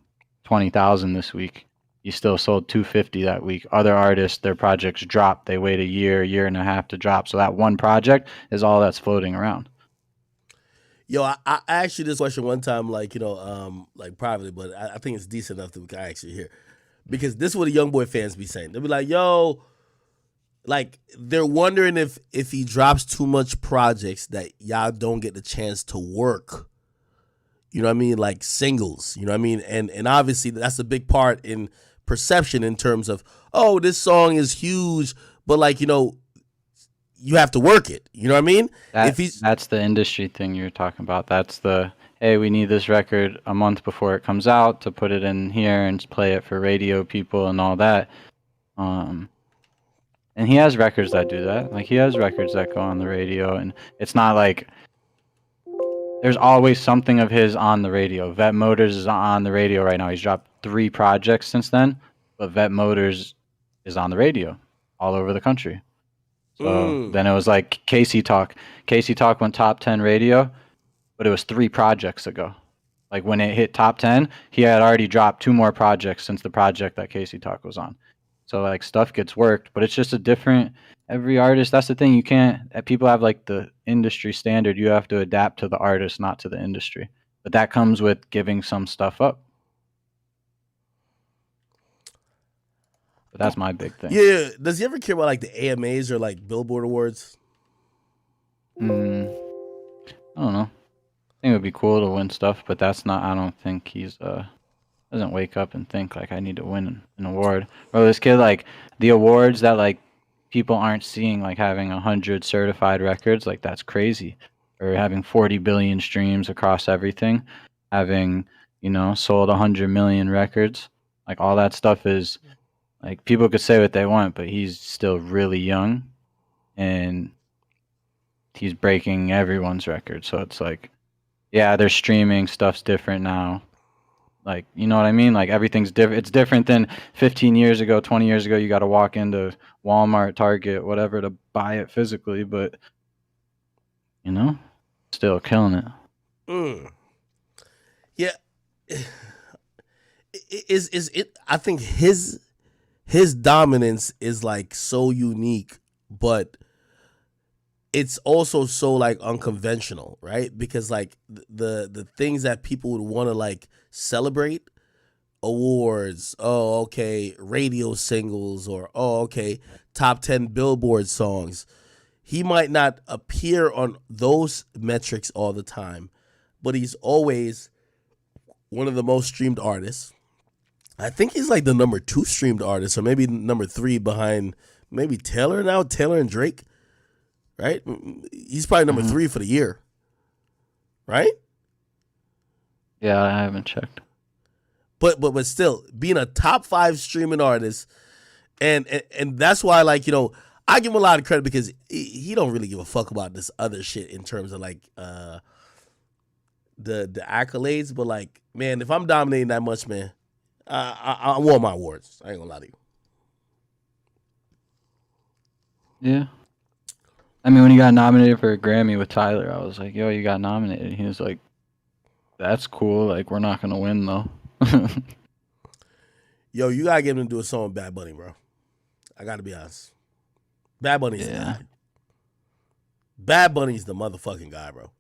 Speaker 2: 20,000 this week, he still sold 250 that week. Other artists, their projects drop. They wait a year and a half to drop. So that one project is all that's floating around.
Speaker 1: Yo, I asked you this question one time, like, like privately, but I think it's decent enough that we can actually hear. Because this is what the Youngboy fans be saying. They'll be like, yo, like, they're wondering if he drops too much projects that y'all don't get the chance to work, You know what I mean? Like singles. You know what I mean? And obviously that's a big part in perception in terms of, oh, this song is huge, but like, you know, you have to work it. You know what I mean?
Speaker 2: That's the industry thing you're talking about. That's the, hey, we need this record a month before it comes out to put it in here and play it for radio people and all that. And he has records that do that. Like he has records that go on the radio, and it's not like there's always something of his on the radio. Vet Motors is on the radio right now. He's dropped 3 projects since then, but Vet Motors is on the radio all over the country. So then it was like Casey Talk. Casey Talk went top 10 radio, but it was 3 projects ago. Like when it hit top 10, he had already dropped 2 more projects since the project that Casey Talk was on. So like stuff gets worked, but it's just a different, every artist, that's the thing, you can't, people have like the industry standard, you have to adapt to the artist, not to the industry. But that comes with giving some stuff up. But that's my big thing.
Speaker 1: Yeah. Does he ever care about like the AMAs or like Billboard Awards?
Speaker 2: I don't know. I think it would be cool to win stuff, but that's not, I don't think he's doesn't wake up and think like I need to win an award. Bro, this kid, like the awards that like people aren't seeing, like having 100 certified records, like that's crazy. Or having 40 billion streams across everything, having, you know, sold 100 million records. Like all that stuff is like, people could say what they want, but he's still really young and he's breaking everyone's record. So it's like, yeah, their streaming stuff's different now. Like, you know what I mean? Like everything's different. It's different than 15 years ago, 20 years ago. You got to walk into Walmart, Target, whatever to buy it physically. But, you know, still killing it.
Speaker 1: Yeah. Is it? I think his dominance is like so unique, but it's also so like unconventional, right? Because like the things that people would want to like celebrate, awards, oh okay, radio singles, or oh okay, top 10 Billboard songs. He might not appear on those metrics all the time, but he's always one of the most streamed artists. I think he's like the number 2 streamed artist, or maybe number 3 behind maybe Taylor now, Taylor and Drake. Right? He's probably number 3 for the year. Right?
Speaker 2: Yeah, I haven't checked.
Speaker 1: But still, being a top 5 streaming artist, and that's why, like, you know, I give him a lot of credit because he don't really give a fuck about this other shit in terms of like the accolades. But like, man, if I'm dominating that much, man, I want my awards. I ain't gonna lie to you.
Speaker 2: Yeah. I mean, when he got nominated for a Grammy with Tyler, I was like, yo, you got nominated. He was like, that's cool. Like, we're not going to win, though.
Speaker 1: Yo, you got to get him to do a song with Bad Bunny, bro. I got to be honest. Bad Bunny's the guy. Bad Bunny's the motherfucking guy, bro.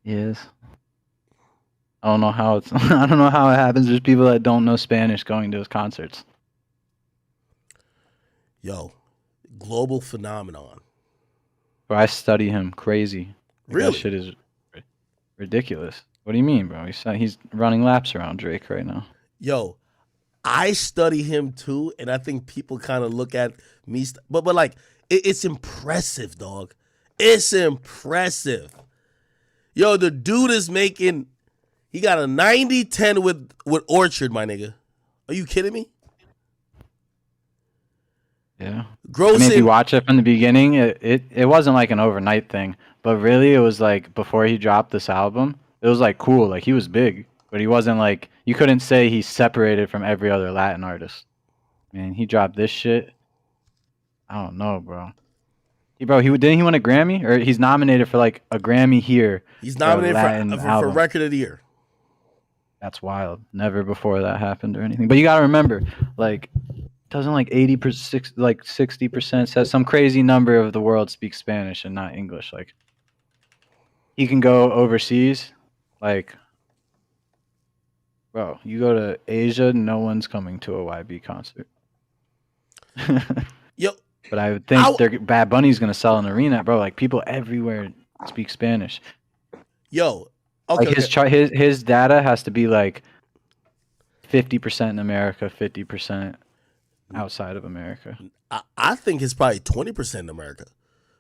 Speaker 2: Yes. I don't know how it's, I don't know how it happens. There's people that don't know Spanish going to his concerts.
Speaker 1: Yo. Global phenomenon.
Speaker 2: Bro, I study him crazy. Like,
Speaker 1: Really?
Speaker 2: that shit is ridiculous. What do you mean, bro? He's running laps around Drake right now.
Speaker 1: Yo, I study him too, and I think people kind of look at me, but like it's impressive, dog. It's impressive. Yo, the dude is making. He got a 90-10 with Orchard, my nigga. Are you kidding me?
Speaker 2: Yeah.
Speaker 1: Grossing.
Speaker 2: I mean, if you watch it from the beginning, it wasn't like an overnight thing. But really, it was like before he dropped this album, it was like cool. Like he was big, but he wasn't like, you couldn't say he's separated from every other Latin artist. Man, he dropped this shit. I don't know, bro. Didn't he win a Grammy? Or he's nominated for like a Grammy here.
Speaker 1: He's nominated for
Speaker 2: album.
Speaker 1: Record of the Year.
Speaker 2: That's wild. Never before that happened or anything. But you gotta remember, like, doesn't like 80%, like 60% says some crazy number of the world speaks Spanish and not English. Like, he can go overseas. Like, bro, you go to Asia, no one's coming to a YB concert.
Speaker 1: Yo,
Speaker 2: but I would think Bad Bunny's gonna sell an arena, bro. Like, people everywhere speak Spanish.
Speaker 1: Yo, Okay,
Speaker 2: Like
Speaker 1: okay.
Speaker 2: his data has to be like 50% in America, 50% outside of America.
Speaker 1: I think it's probably 20% in America,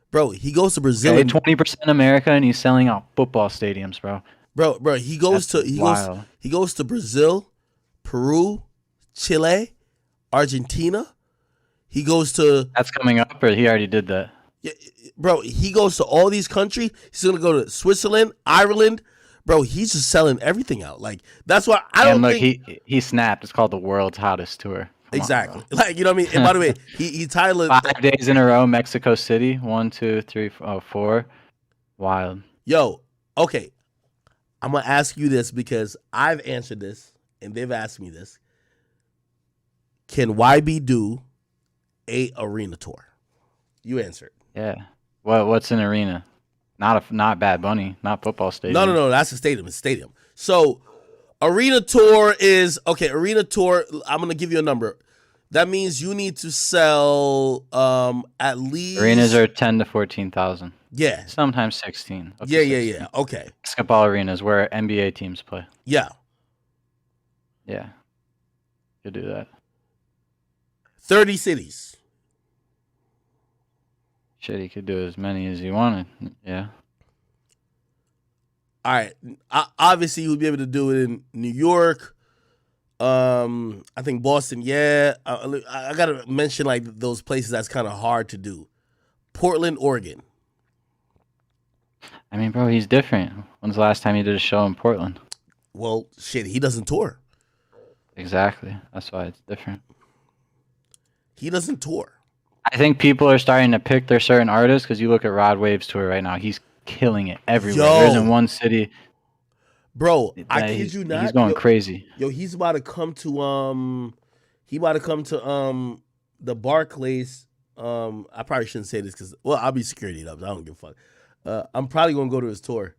Speaker 1: bro. He goes to Brazil
Speaker 2: Okay,
Speaker 1: and
Speaker 2: 20% America, and he's selling out football stadiums, bro.
Speaker 1: bro, he goes
Speaker 2: That's
Speaker 1: to
Speaker 2: wild.
Speaker 1: he goes to Brazil, Peru, Chile, Argentina. He goes to
Speaker 2: That's coming up, or he already did that.
Speaker 1: yeah, bro. He goes to all these countries. He's gonna go to Switzerland, Ireland, bro. He's just selling everything out. Like that's why I
Speaker 2: And
Speaker 1: don't
Speaker 2: look,
Speaker 1: think
Speaker 2: he snapped. It's called the world's hottest tour. Come on,
Speaker 1: exactly. Like you know what I mean. And by the way, he titled
Speaker 2: 5 days in a row, Mexico City. 1, 2, 3, 4. Wild.
Speaker 1: yo. Okay, I'm gonna ask you this because I've answered this and they've asked me this. Can YB do a arena tour? You answered.
Speaker 2: Yeah. What's an arena? Not Bad Bunny. Not football stadium.
Speaker 1: No. That's a stadium. It's a stadium. So arena tour is okay. Arena tour. I'm gonna give you a number. That means you need to sell at least
Speaker 2: Arenas are 10 to 14,000.
Speaker 1: yeah.
Speaker 2: Sometimes 16. Up to
Speaker 1: Yeah.
Speaker 2: 16.
Speaker 1: Okay.
Speaker 2: Basketball arenas where NBA teams play.
Speaker 1: Yeah.
Speaker 2: Yeah. Could do that.
Speaker 1: 30 cities.
Speaker 2: Shit, he could do as many as he wanted. Yeah.
Speaker 1: All right. Obviously, you would be able to do it in New York. I think Boston. Yeah. I gotta mention like those places that's kind of hard to do. Portland, Oregon.
Speaker 2: I mean, bro, he's different. When's the last time he did a show in Portland?
Speaker 1: Well, shit, he doesn't tour.
Speaker 2: Exactly. That's why it's different.
Speaker 1: He doesn't tour.
Speaker 2: I think people are starting to pick their certain artists because you look at Rod Wave's tour right now. He's killing it everywhere.
Speaker 1: Yo.
Speaker 2: There isn't one city.
Speaker 1: Bro, I
Speaker 2: that
Speaker 1: kid you not.
Speaker 2: He's going crazy.
Speaker 1: Yo, he's about to come to the Barclays. I probably shouldn't say this because I'll be security up. I don't give a fuck. I'm probably gonna go to his tour.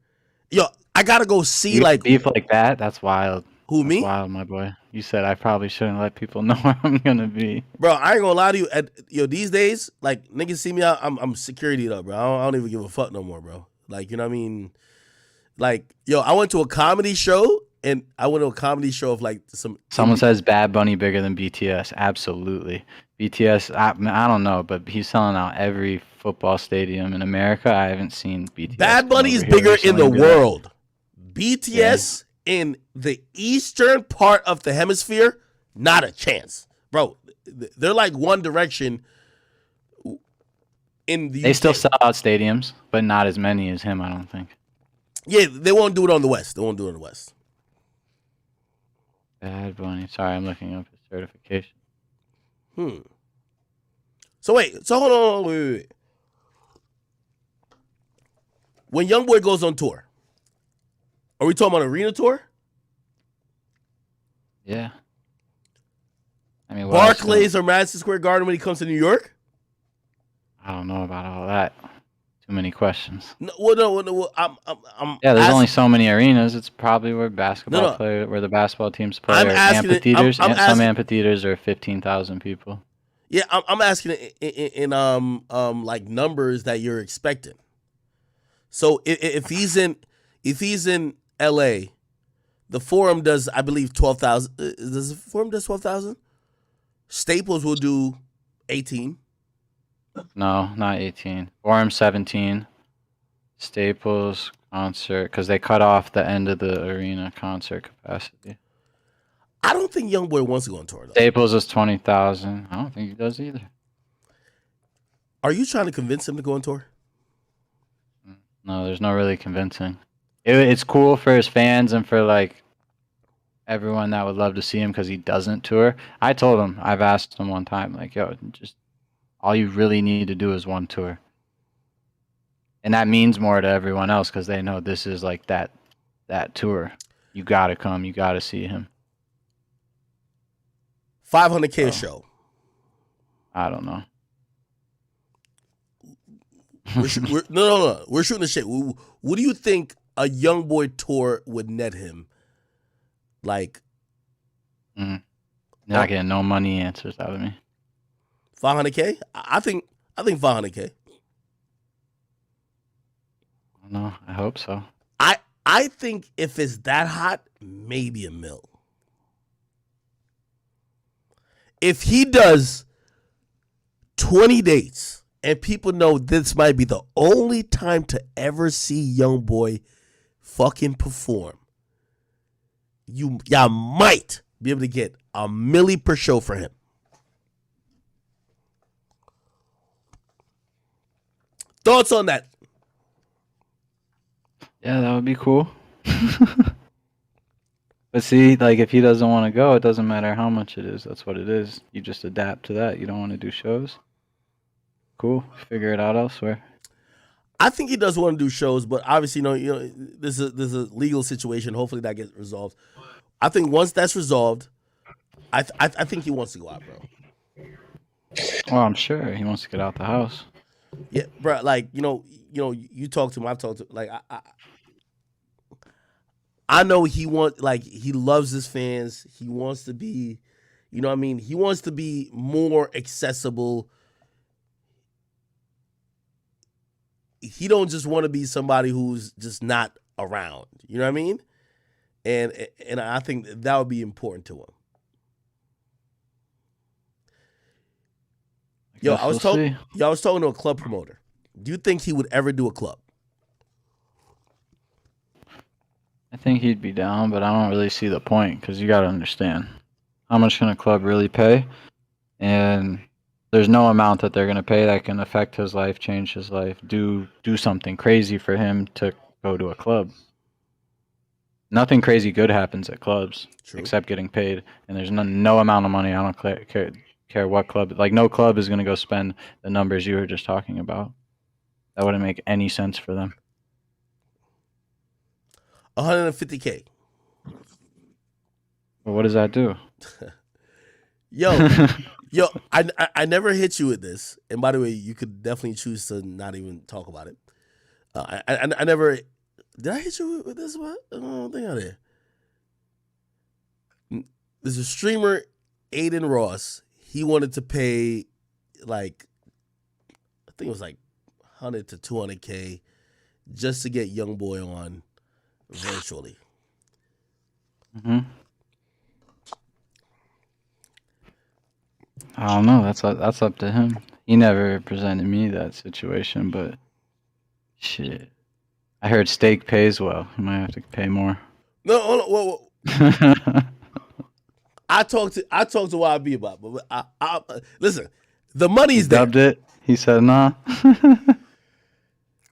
Speaker 1: Yo, I gotta go see
Speaker 2: You
Speaker 1: like
Speaker 2: beef like that? That's wild.
Speaker 1: who
Speaker 2: That's
Speaker 1: me?
Speaker 2: wild, my boy. You said I probably shouldn't let people know where I'm gonna be.
Speaker 1: Bro, I ain't gonna lie to you. These days, like niggas see me out, I'm security up, bro. I don't even give a fuck no more, bro. Like, you know what I mean? Like, yo, I went to a comedy show and I went to a comedy show of like some
Speaker 2: Someone says Bad Bunny bigger than BTS. Absolutely. BTS, I don't know, but he's selling out every football stadium in America. I haven't seen BTS.
Speaker 1: Bad Bunny is
Speaker 2: come over here
Speaker 1: bigger in the
Speaker 2: recently and be like,
Speaker 1: world. BTS in the eastern part of the hemisphere, not a chance, bro. They're like One Direction in the
Speaker 2: They
Speaker 1: UK.
Speaker 2: still sell out stadiums, but not as many as him, I don't think.
Speaker 1: Yeah, they won't do it on the West. They won't do it on the West.
Speaker 2: Bad Bunny. Sorry, I'm looking up his certification.
Speaker 1: So hold on, wait. When Youngboy goes on tour, are we talking about arena tour?
Speaker 2: Yeah. I mean, what else
Speaker 1: Barclays or Madison Square Garden when he comes to New York?
Speaker 2: I don't know about all that. Too many questions.
Speaker 1: No, well, I'm
Speaker 2: Yeah, there's
Speaker 1: asking-
Speaker 2: only so many arenas. It's probably where
Speaker 1: No.
Speaker 2: where the basketball teams play.
Speaker 1: I'm
Speaker 2: Or
Speaker 1: asking it-
Speaker 2: amphitheaters.
Speaker 1: I'm
Speaker 2: Some
Speaker 1: asking-
Speaker 2: amphitheaters are 15,000 people.
Speaker 1: Yeah, I'm asking in like numbers that you're expecting. So if he's in LA, the Forum does I believe 12,000. Does the Forum does 12,000? Staples will do 18.
Speaker 2: No, not 18. Forum 17. Staples concert because they cut off the end of the arena concert capacity.
Speaker 1: I don't think Youngboy wants to go on tour though.
Speaker 2: Staples is 20,000. I don't think he does either.
Speaker 1: Are you trying to convince him to go on tour?
Speaker 2: No, there's no really convincing. It's cool for his fans and for like everyone that would love to see him because he doesn't tour. I told him, I've asked him one time, like, yo, just all you really need to do is one tour. And that means more to everyone else because they know this is like that tour. You gotta come, you gotta see him.
Speaker 1: 500K a show.
Speaker 2: I don't know.
Speaker 1: No. We're shooting the shit. What do you think a Youngboy tour would net him? Like
Speaker 2: Not getting no money answers out of me.
Speaker 1: 500K? I think 500K.
Speaker 2: No, I hope so.
Speaker 1: I think if it's that hot, maybe $1 million. If he does 20 dates and people know this might be the only time to ever see Youngboy fucking perform, y'all might be able to get $1 million per show for him. Thoughts on that?
Speaker 2: Yeah, that would be cool. But see, like if he doesn't want to go, it doesn't matter how much it is. That's what it is. You just adapt to that. You don't want to do shows. Cool. Figure it out elsewhere.
Speaker 1: I think he does want to do shows, but obviously, there's a legal situation. Hopefully, that gets resolved. I think once that's resolved, I think he wants to go out, bro.
Speaker 2: Well, I'm sure he wants to get out the house.
Speaker 1: Yeah, bro. Like you talk to him. I've talked to like I know he loves his fans. He wants to be, you know what I mean? He wants to be more accessible. He don't just want to be somebody who's just not around. You know what I mean? And I think that would be important to him. I was talking to a club promoter. Do you think he would ever do a club?
Speaker 2: I think he'd be down, but I don't really see the point because you got to understand how much can a club really pay, and there's no amount that they're going to pay that can affect his life, change his life, do something crazy for him to go to a club. Nothing crazy good happens at clubs. True. Except getting paid, and there's no amount of money. I don't care what club. Like no club is going to go spend the numbers you were just talking about. That wouldn't make any sense for them.
Speaker 1: $150K.
Speaker 2: Well, what does that do?
Speaker 1: Yo, I never hit you with this. And by the way, you could definitely choose to not even talk about it. I never. Did I hit you with this one? I don't think I did. There's a streamer, Aiden Ross. He wanted to pay I think it was like 100 to 200K just to get Youngboy on virtually.
Speaker 2: Mm-hmm. I don't know. That's up to him. He never presented me that situation, but shit. I heard steak pays well. You might have to pay more.
Speaker 1: No, hold on, whoa. I talked to YB about it, but I listen. The money's there.
Speaker 2: Dubbed it. He said nah.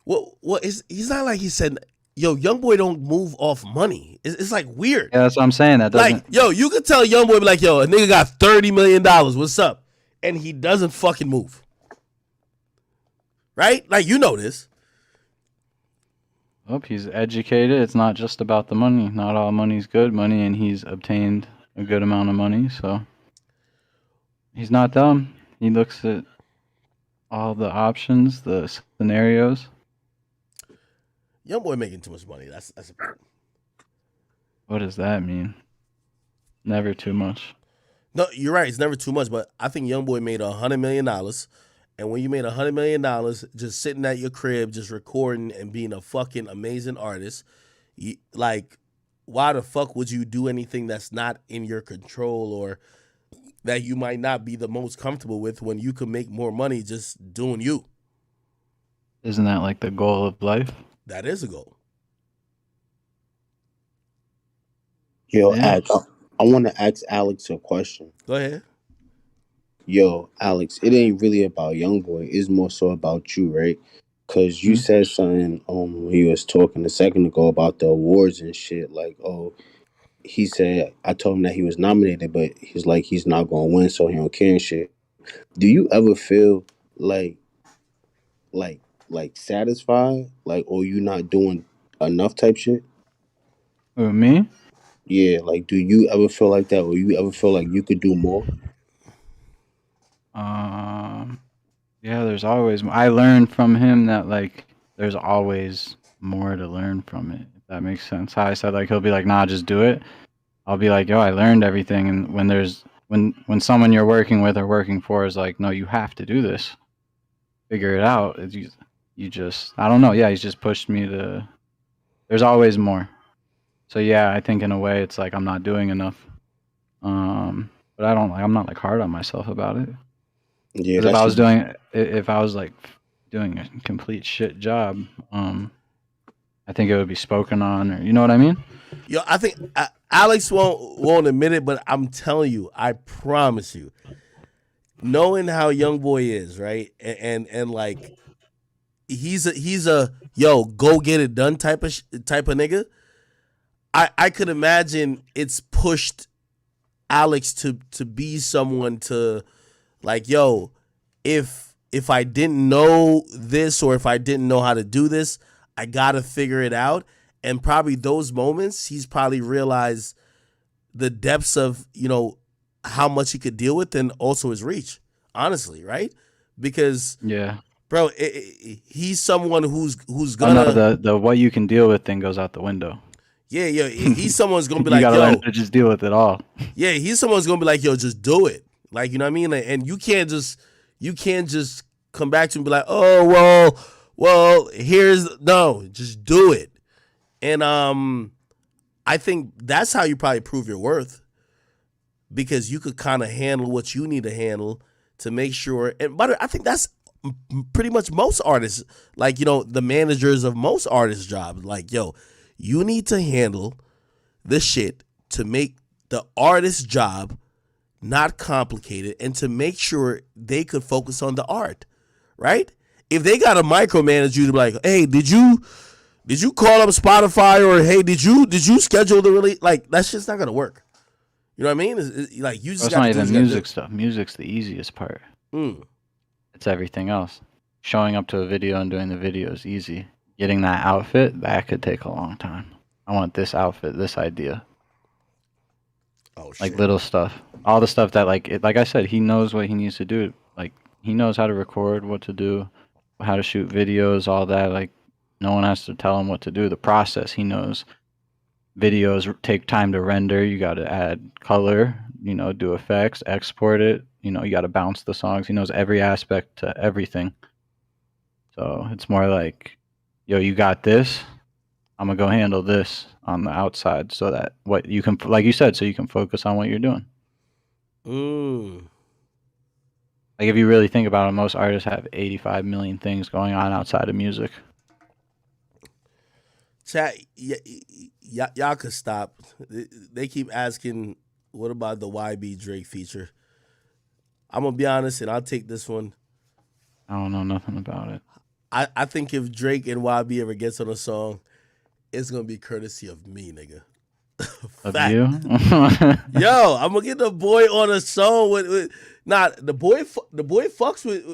Speaker 1: Well, he's not like he said. Yo, Youngboy don't move off money. It's like weird.
Speaker 2: Yeah, that's what I'm saying. That doesn't.
Speaker 1: Like, yo, you could tell Youngboy be like, yo, a nigga got $30 million. What's up? And he doesn't fucking move. Right? Like, you know this.
Speaker 2: Oh, he's educated. It's not just about the money. Not all money's good money, and he's obtained a good amount of money, so he's not dumb. He looks at all the options, the scenarios.
Speaker 1: Youngboy making too much money. That's a problem.
Speaker 2: What does that mean? Never too much.
Speaker 1: No, you're right. It's never too much, but I think Youngboy made $100 million. And when you made $100 million just sitting at your crib, just recording and being a fucking amazing artist, why the fuck would you do anything that's not in your control or that you might not be the most comfortable with when you could make more money just doing you?
Speaker 2: Isn't that like the goal of life?
Speaker 1: That is a goal.
Speaker 5: Yo, yeah. I want to ask Alex a question.
Speaker 1: Go ahead.
Speaker 5: Yo, Alex, it ain't really about Youngboy. It's more so about you, right? Because you said something he was talking a second ago about the awards and shit. Like, he said, I told him that he was nominated, but he's like, he's not going to win, so he don't care and shit. Do you ever feel like satisfied? Like, or you not doing enough type shit?
Speaker 2: Who, me?
Speaker 5: Yeah, like, do you ever feel like that? Or you ever feel like you could do more?
Speaker 2: Yeah, there's always. I learned from him that like there's always more to learn from it. If that makes sense. How I said like he'll be like, nah, just do it. I'll be like, yo, I learned everything. And when someone you're working with or working for is like, no, you have to do this. Figure it out. You just I don't know. Yeah, he's just pushed me to There's always more. So yeah, I think in a way it's like I'm not doing enough. But I'm not like hard on myself about it.
Speaker 5: Yeah,
Speaker 2: Because
Speaker 5: that's
Speaker 2: if I was like doing a complete shit job, I think it would be spoken on, or you know what I mean?
Speaker 1: Yo, I think Alex won't admit it, but I'm telling you, I promise you, knowing how Youngboy is, right, and like he's a yo go get it done type of nigga. I could imagine it's pushed Alex to be someone to like yo if I didn't know this or if I didn't know how to do this, I gotta figure it out. And probably those moments, he's probably realized the depths of how much he could deal with and also his reach. Honestly, right? Because
Speaker 2: Yeah.
Speaker 1: bro, he's someone who's
Speaker 2: Oh no,
Speaker 1: gonna
Speaker 2: the what you can deal with thing goes out the window.
Speaker 1: yeah, he's someone's gonna be
Speaker 2: You
Speaker 1: like,
Speaker 2: gotta learn
Speaker 1: yo,
Speaker 2: to just deal with it all.
Speaker 1: yeah, he's someone's gonna be like, yo, just do it. Like, you know what I mean? And you can't just come back to him and be like, oh well, just do it. And I think that's how you probably prove your worth. Because you could kind of handle what you need to handle to make sure. And but I think that's pretty much most artists, like the managers of most artists' jobs. Like, yo, you need to handle the shit to make the artist's job not complicated and to make sure they could focus on the art, right? If they got to micromanage you to be like, hey, did you call up Spotify, or hey, did you schedule the release? Like, that's just not gonna work. You know what I mean? It's like you just
Speaker 2: It's
Speaker 1: got
Speaker 2: not
Speaker 1: to do
Speaker 2: even
Speaker 1: what you
Speaker 2: music
Speaker 1: gotta
Speaker 2: stuff. Music's the easiest part.
Speaker 1: do.
Speaker 2: It's everything else. Showing up to a video and doing the video is easy. Getting that outfit, that could take a long time. I want this outfit, this idea.
Speaker 1: Oh shit!
Speaker 2: Like little stuff. All the stuff that like I said, he knows what he needs to do. Like he knows how to record, what to do, how to shoot videos, all that. Like no one has to tell him what to do. The process, he knows. Videos take time to render. You got to add color, do effects, export it. You got to bounce the songs. He knows every aspect to everything. So it's more like, yo, you got this. I'm gonna go handle this on the outside, so that what you can, like you said, so you can focus on what you're doing. Like if you really think about it, most artists have 85 million things going on outside of music.
Speaker 1: Chat, y'all could stop. They keep asking, what about the YB Drake feature? I'm gonna be honest, and I'll take this one.
Speaker 2: I don't know nothing about it.
Speaker 1: I think if Drake and YB ever gets on a song, it's gonna be courtesy of me, nigga.
Speaker 2: Of
Speaker 1: Fact.
Speaker 2: you?
Speaker 1: Yo, I'm gonna get the boy on a song with the boy fucks with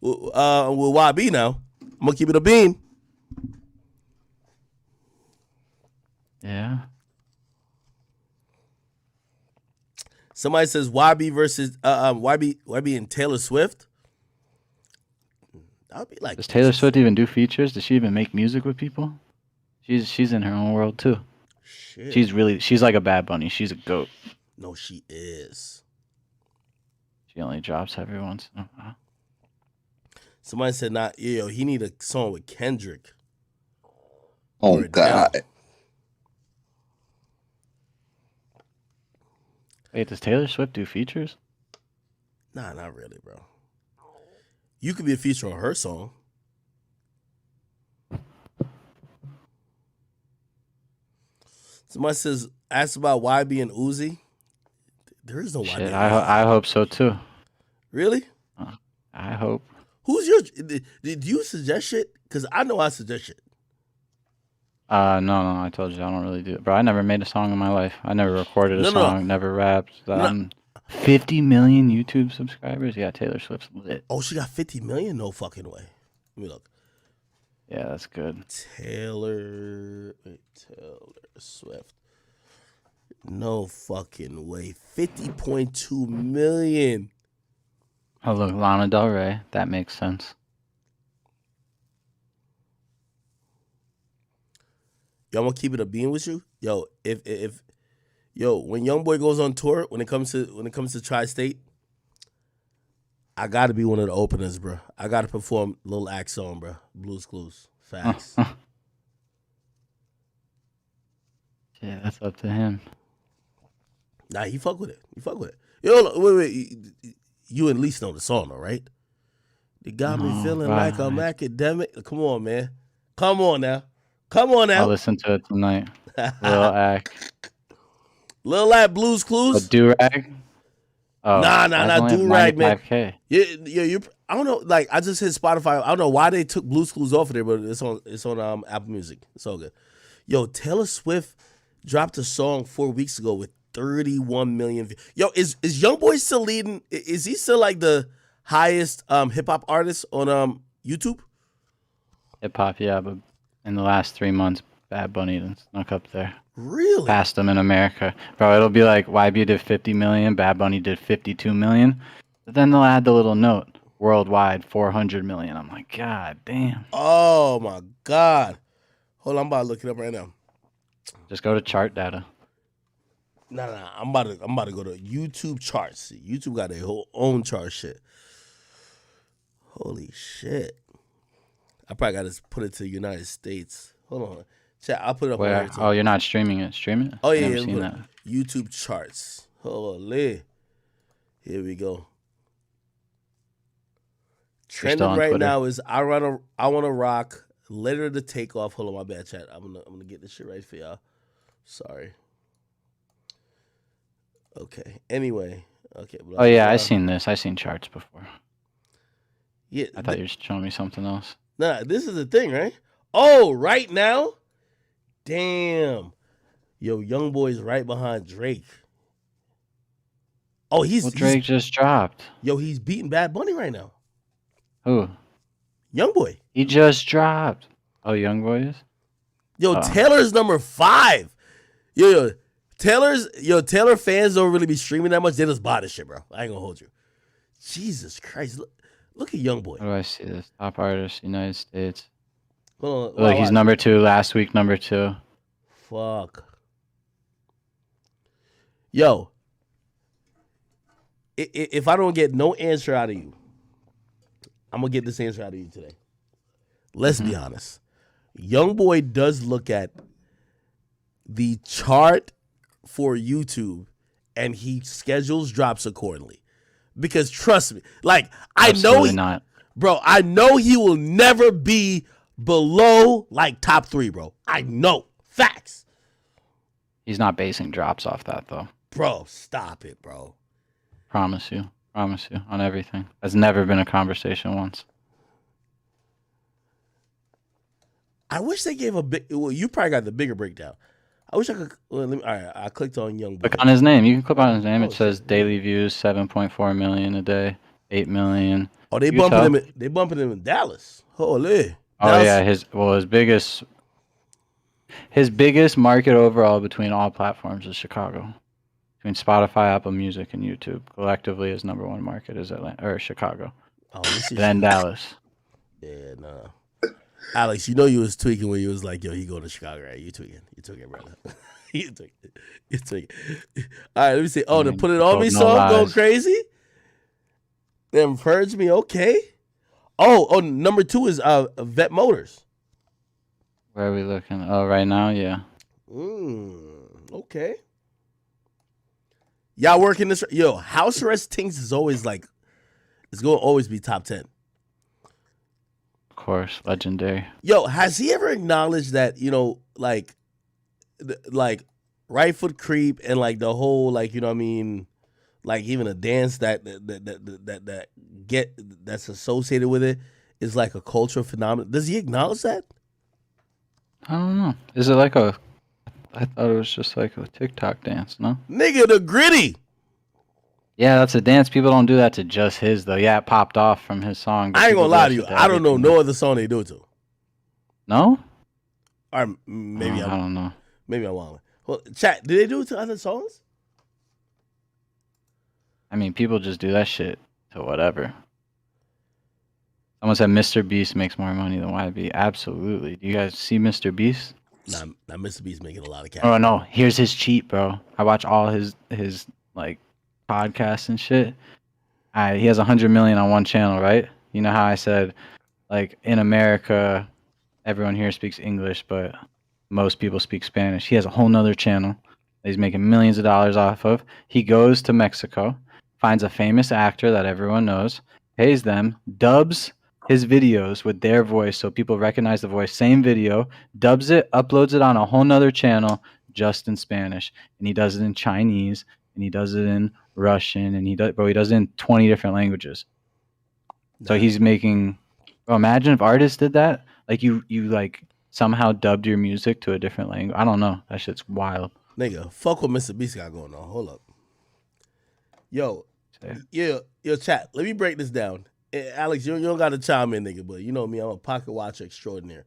Speaker 1: YB now. I'm gonna keep it a bean.
Speaker 2: Yeah.
Speaker 1: Somebody says YB versus YB and Taylor Swift. I'll be like,
Speaker 2: Does Taylor Swift even do features? Does she even make music with people? She's in her own world too.
Speaker 1: shit.
Speaker 2: She's like a Bad Bunny. She's a goat.
Speaker 1: No, she is.
Speaker 2: She only drops every once in a while.
Speaker 1: Somebody said, "Not yo, he need a song with Kendrick."
Speaker 5: Oh
Speaker 1: Or
Speaker 5: God.
Speaker 1: Adele.
Speaker 2: Wait, does Taylor Swift do features?
Speaker 1: Nah, not really, bro. You could be a feature on her song. Somebody says, ask about YB and Uzi. There is no YB.
Speaker 2: Shit,
Speaker 1: and Uzi.
Speaker 2: I hope so too.
Speaker 1: Really?
Speaker 2: I hope.
Speaker 1: Who's your? Did you suggest shit? Because I know I suggest shit.
Speaker 2: No, I told you I don't really do it, bro. I never made a song in my life. I never recorded a
Speaker 1: No.
Speaker 2: song, never rapped. 50 million YouTube subscribers. Yeah, Taylor Swift's lit.
Speaker 1: Oh, she got 50 million? No fucking way. Let me look.
Speaker 2: Yeah, that's good.
Speaker 1: Taylor Swift. No fucking way. 50.2 million.
Speaker 2: Oh look, Lana Del Rey. That makes sense.
Speaker 1: Yo, I'm gonna keep it a bean with you. Yo, if when Youngboy goes on tour, when it comes to Tri-State, I gotta be one of the openers, bro. I gotta perform Little Axe on, bro. Blues Clues. Facts.
Speaker 2: Yeah, that's up to him.
Speaker 1: Nah, he fuck with it. He fuck with it. Yo, wait. You at least know the song, though, right? It got me
Speaker 2: No,
Speaker 1: feeling
Speaker 2: but
Speaker 1: like I'm academic. Come on, man. Come on now. Come on
Speaker 2: I'll
Speaker 1: now.
Speaker 2: listen to it tonight. Lil Ack.
Speaker 1: Lil Lad Blues
Speaker 2: A
Speaker 1: Clues.
Speaker 2: do-rag? Oh,
Speaker 1: Nah,
Speaker 2: that's
Speaker 1: not
Speaker 2: only
Speaker 1: do rag, man.
Speaker 2: 95K.
Speaker 1: Yeah, you. I don't know. Like I just hit Spotify. I don't know why they took Blues Clues off of there, but it's on Apple Music. It's all good. Yo, Taylor Swift dropped a song 4 weeks ago with 31 million views. Yo, is Youngboy still leading? Is he still like the highest hip hop artist on YouTube?
Speaker 2: Hip hop, yeah, but in the last 3 months, Bad Bunny done snuck up there.
Speaker 1: Really?
Speaker 2: Passed him in America. Bro, it'll be like YB did 50 million, Bad Bunny did 52 million. But then they'll add the little note, worldwide 400 million. I'm like, God damn.
Speaker 1: Oh my God. Hold on, I'm about to look it up right now.
Speaker 2: Just go to chart data.
Speaker 1: Nah. I'm about to go to YouTube charts. YouTube got their whole own chart shit. Holy shit. I probably got to put it to the United States. Hold on. Chat, I'll put it up on
Speaker 2: Where?
Speaker 1: here too.
Speaker 2: Oh, you're not streaming it. Stream it?
Speaker 1: Oh, yeah,
Speaker 2: Never
Speaker 1: yeah,
Speaker 2: seen
Speaker 1: look.
Speaker 2: that.
Speaker 1: YouTube charts. Holy. Here we go.
Speaker 2: still
Speaker 1: Trending
Speaker 2: on
Speaker 1: right
Speaker 2: Twitter?
Speaker 1: now is I Wanna Rock, Later to Take Off. Hold on, my bad, chat. I'm gonna get this shit right for y'all. Sorry. Okay. Anyway. Okay.
Speaker 2: Oh, yeah, I seen this. I seen charts before.
Speaker 1: Yeah.
Speaker 2: I thought you were showing me something else.
Speaker 1: Nah, this is the thing, right? Oh, right now? Damn. Yo, Youngboy's right behind Drake. Oh,
Speaker 2: Well, Drake just dropped.
Speaker 1: he's beating Bad Bunny right now.
Speaker 2: Who?
Speaker 1: Youngboy.
Speaker 2: He just dropped. Oh, Youngboy is?
Speaker 1: Yo,
Speaker 2: Oh.
Speaker 1: Taylor's number 5. Yo, Taylor fans don't really be streaming that much. They just buy this shit, bro. I ain't gonna hold you. Jesus Christ. Look at Youngboy.
Speaker 2: How do I see this? Top artist, United States.
Speaker 1: Hold on.
Speaker 2: Look, he's number 2. Last week, number 2.
Speaker 1: Fuck. Yo. If I don't get no answer out of you, I'm gonna get this answer out of you today. Let's be honest. Youngboy does look at the chart for YouTube and he schedules drops accordingly. Because trust me, like
Speaker 2: Absolutely not.
Speaker 1: Bro, I know he will never be below like top 3, bro. I know. Facts.
Speaker 2: He's not basing drops off that, though.
Speaker 1: Bro, stop it, bro.
Speaker 2: Promise you on everything. That's never been a conversation once.
Speaker 1: I wish they gave a big. Well, you probably got the bigger breakdown. I wish I could. Well, all right, I clicked on Youngboy.
Speaker 2: Click on his name. You can click on his name.
Speaker 1: Oh,
Speaker 2: It says daily views 7.4 million a day, 8 million.
Speaker 1: Oh, they
Speaker 2: You can
Speaker 1: bumping
Speaker 2: tell.
Speaker 1: him. They bumping him in Dallas. Holy.
Speaker 2: Oh
Speaker 1: Dallas.
Speaker 2: yeah, his biggest market overall between all platforms is Chicago. Between Spotify, Apple Music, and YouTube, collectively his number 1 market is Atlanta or Chicago.
Speaker 1: Oh, this is
Speaker 2: Then Dallas.
Speaker 1: Yeah, nah. Alex, you know you was tweaking when you was like, "Yo, he going to Chicago, right?" You tweaking, brother. you tweaking. All right, let me see. Oh, the
Speaker 2: Man,
Speaker 1: Put It On Me
Speaker 2: told no
Speaker 1: song going
Speaker 2: lies.
Speaker 1: crazy. Them Purge Me, okay. Oh, number 2 is Vet Motors.
Speaker 2: Where are we looking? Oh, right now, yeah.
Speaker 1: Okay. Y'all working this? Yo, House Arrest Things is always like, it's going to always be top 10.
Speaker 2: Of course, legendary.
Speaker 1: Yo, has he ever acknowledged that, like right foot creep and like the whole, like, you know what I mean, like even a dance that's associated with it is like a cultural phenomenon? Does he acknowledge that?
Speaker 2: I don't know. Is it like a... I thought it was just like a TikTok dance, no?
Speaker 1: Nigga, the Gritty.
Speaker 2: Yeah, that's a dance. People don't do that to just his, though. Yeah, it popped off from his song. but
Speaker 1: I ain't
Speaker 2: people
Speaker 1: gonna
Speaker 2: do
Speaker 1: lie
Speaker 2: that
Speaker 1: to you.
Speaker 2: shit
Speaker 1: I don't know
Speaker 2: everything.
Speaker 1: no other song they do it to.
Speaker 2: No?
Speaker 1: Or maybe
Speaker 2: I don't know.
Speaker 1: maybe I'm wrong. Well, chat, did they do it to other songs?
Speaker 2: I mean, people just do that shit to whatever. Someone said Mr. Beast makes more money than YB. Absolutely. Do you guys see Mr. Beast?
Speaker 1: Nah, Mr. B's making a lot of cash.
Speaker 2: Oh no, here's his cheat, bro. I watch all his like podcasts and shit. He has 100 million on one channel, right? You know how I said, like in America, everyone here speaks English, but most people speak Spanish. He has a whole nother channel that he's making millions of dollars off of. He goes to Mexico, finds a famous actor that everyone knows, pays them, dubs his videos with their voice so people recognize the voice, same video, dubs it, uploads it on a whole nother channel just in Spanish. And he does it in Chinese, and he does it in Russian, and he does it in 20 different languages. So he's making. Bro, imagine if artists did that. Like you like somehow dubbed your music to a different language. I don't know. That shit's wild.
Speaker 1: Nigga, fuck what Mr. Beast got going on. Hold up. Yo, chat. Let me break this down. Alex, you don't got to chime in, nigga, but you know me, I'm a pocket watcher extraordinaire.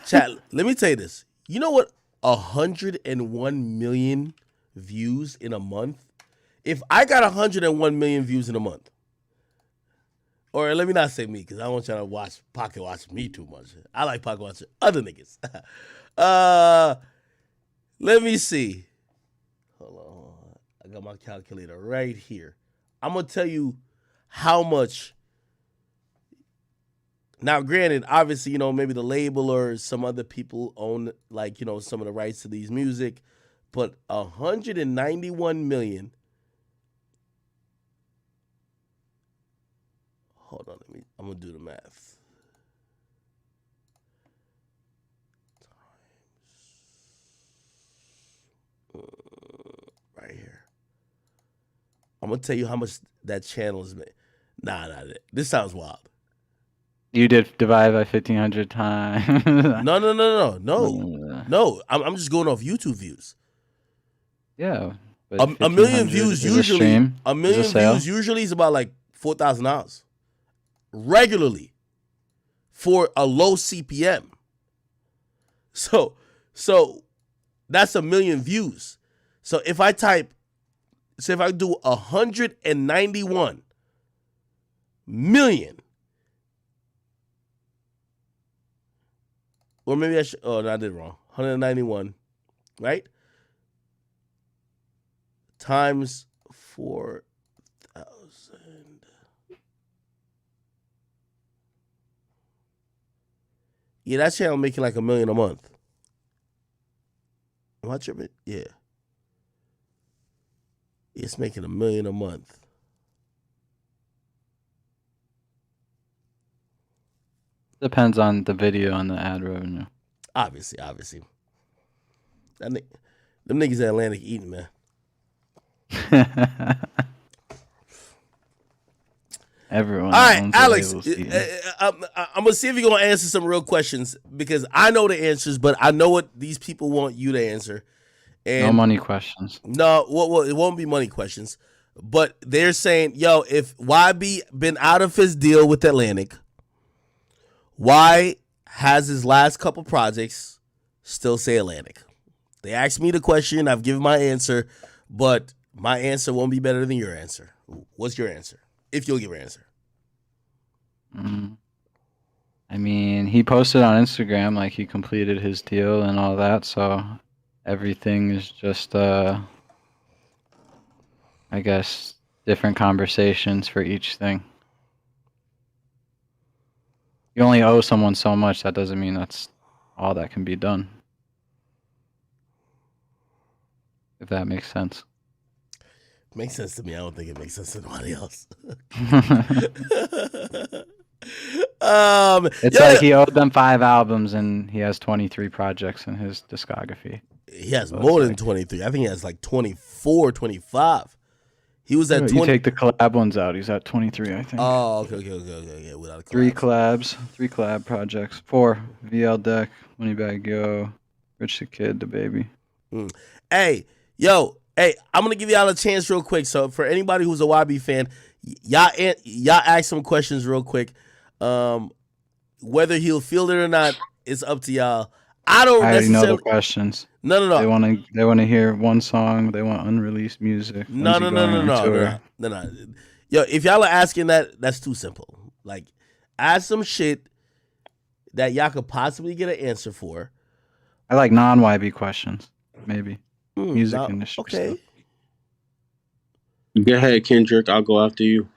Speaker 1: Chat, let me tell you this. You know what 101 million views in a month? If I got 101 million views in a month, or let me not say me, because I don't want y'all to pocket watch me too much. I like pocket watching other niggas. Let me see. Hold on. I got my calculator right here. I'm going to tell you how much. Now, granted, obviously, you know, maybe the label or some other people own, like, you know, some of the rights to these music. But 191 million. Hold on, I'm gonna do the math. Right here. I'm gonna tell you how much that channel is made. Nah, this sounds wild.
Speaker 2: You did divide by 1,500 times.
Speaker 1: No. I'm just going off YouTube views.
Speaker 2: Yeah.
Speaker 1: A million views usually. A million views usually is about like $4,000 regularly for a low CPM. So that's a million views. So if I do 191 million, or maybe I should, oh, no, I did wrong. 191, right? Times 4,000. Yeah, that channel making like $1 million a month. Am I tripping? Yeah. It's making $1 million a month.
Speaker 2: Depends on the video and the ad revenue.
Speaker 1: Obviously. Them niggas at Atlantic eating, man.
Speaker 2: Everyone.
Speaker 1: All right, Alex, I'm going to see if you're going to answer some real questions because I know the answers, but I know what these people want you to answer. And
Speaker 2: no money questions.
Speaker 1: No, well, it won't be money questions. But they're saying, yo, if YB been out of his deal with Atlantic, why has his last couple projects still say Atlantic? They asked me the question. I've given my answer, but my answer won't be better than your answer. What's your answer? If you'll give your answer.
Speaker 2: I mean, he posted on Instagram like he completed his deal and all that, so everything is just, I guess, different conversations for each thing. You only owe someone so much. That doesn't mean that's all that can be done. If that makes sense.
Speaker 1: Makes sense to me. I don't think it makes sense to anybody else.
Speaker 2: It's like he owed them 5 albums and he has 23 projects in his discography.
Speaker 1: He has more than 23. I think he has like 24, 25. He was at 20.
Speaker 2: You take the collab ones out. He's at 23, I think.
Speaker 1: Oh, okay. Yeah, without a collab.
Speaker 2: 3 collab projects. 4 VL Deck, Moneybag Yo, Rich the Kid, the Baby.
Speaker 1: Hey, I'm gonna give y'all a chance real quick. So for anybody who's a YB fan, y'all ask some questions real quick. Whether he'll field it or not, it's up to y'all. I already
Speaker 2: know the questions.
Speaker 1: No.
Speaker 2: They want to hear one song. They want unreleased music.
Speaker 1: No. Yo, if y'all are asking that, that's too simple. Like, ask some shit that y'all could possibly get an answer for.
Speaker 2: I like non-YB questions, maybe. Music industry.
Speaker 1: Okay.
Speaker 2: Stuff.
Speaker 5: Go ahead, Kendrick. I'll go after you.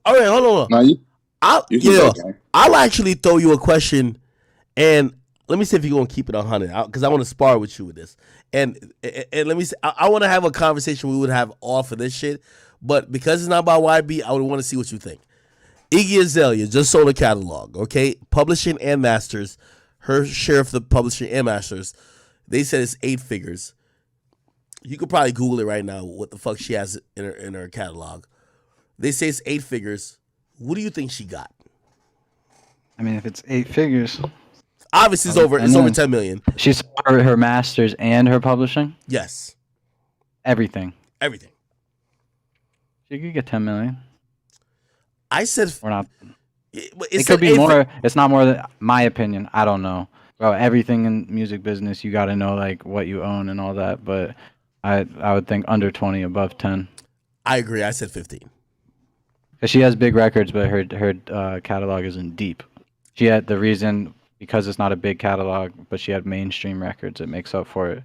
Speaker 1: All right, hold on.
Speaker 5: No,
Speaker 1: I'll actually throw you a question, and let me see if you're gonna keep it 100, because I want to spar with you with this. And let me see, I want to have a conversation we would have off of this shit, but because it's not about YB, I would want to see what you think. Iggy Azalea just sold a catalog, okay? Publishing and masters. Her share of the publishing and masters, they said it's 8 figures. You could probably Google it right now, what the fuck she has in her catalog. They say it's 8 figures. What do you think she got?
Speaker 2: I mean, if it's 8 figures,
Speaker 1: Obviously, it's over 10 million.
Speaker 2: She's her masters and her publishing.
Speaker 1: Yes.
Speaker 2: Everything. She could get 10 million.
Speaker 1: I said
Speaker 2: Or not.
Speaker 1: It
Speaker 2: could be more. It's not more than my opinion. I don't know. Bro, everything in music business, you got to know like what you own and all that. But I would think under 20, above 10.
Speaker 1: I agree. I said 15.
Speaker 2: Because she has big records, but her catalog isn't deep. She had the reason because it's not a big catalog, but she had mainstream records. It makes up for it.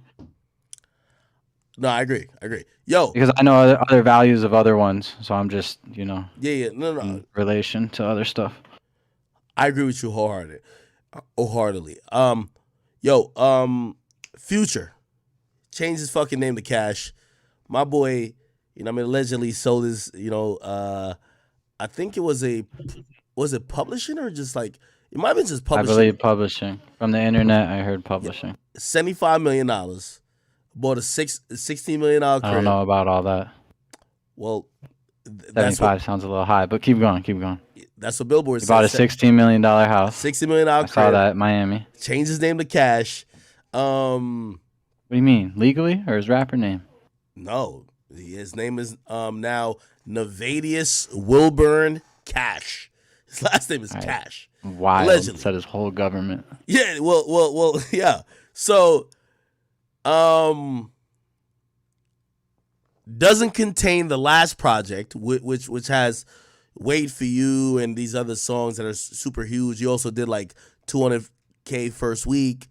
Speaker 1: No, I agree. Yo,
Speaker 2: because I know other values of other ones, so I'm just
Speaker 1: no,
Speaker 2: in relation to other stuff.
Speaker 1: I agree with you wholeheartedly. Future changed his fucking name to Cash. My boy, allegedly sold his, I think it was it publishing or just like it might have been just publishing.
Speaker 2: I believe publishing. From the internet, I heard publishing.
Speaker 1: $75 million. Bought a $16 million crib.
Speaker 2: I don't know about all that.
Speaker 1: Well,
Speaker 2: 75 sounds a little high, but keep going.
Speaker 1: That's what Billboard said.
Speaker 2: He bought a $16 million house.
Speaker 1: $60 million crib.
Speaker 2: I saw that in Miami.
Speaker 1: Changed his name to Cash.
Speaker 2: What do you mean? Legally or his rapper name?
Speaker 1: No. His name is now Nevadius Wilburn Cash. His last name is Cash.
Speaker 2: Wild.
Speaker 1: Allegedly.
Speaker 2: Said his whole government.
Speaker 1: Yeah, well, yeah. So doesn't contain the last project, which has Wait For You and these other songs that are super huge. He also did like 200K first week.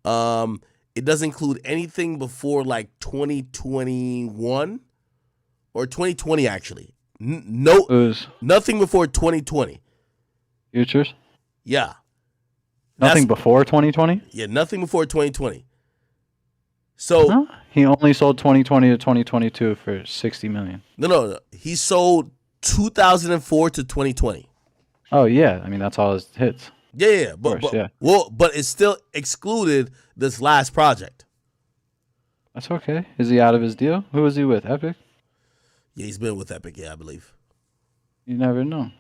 Speaker 1: It doesn't include anything before like 2021 or 2020 actually. Nothing before 2020.
Speaker 2: Futures?
Speaker 1: Yeah.
Speaker 2: Nothing before 2020?
Speaker 1: Yeah, nothing before 2020. So
Speaker 2: he only sold 2020 to 2022 for 60 million.
Speaker 1: No. He sold 2004 to 2020.
Speaker 2: Oh yeah, I mean that's all his hits.
Speaker 1: Yeah, but it still excluded this last project.
Speaker 2: That's okay. Is he out of his deal? Who is he with? Epic?
Speaker 1: Yeah, he's been with Epic. Yeah, I believe.
Speaker 2: You never know.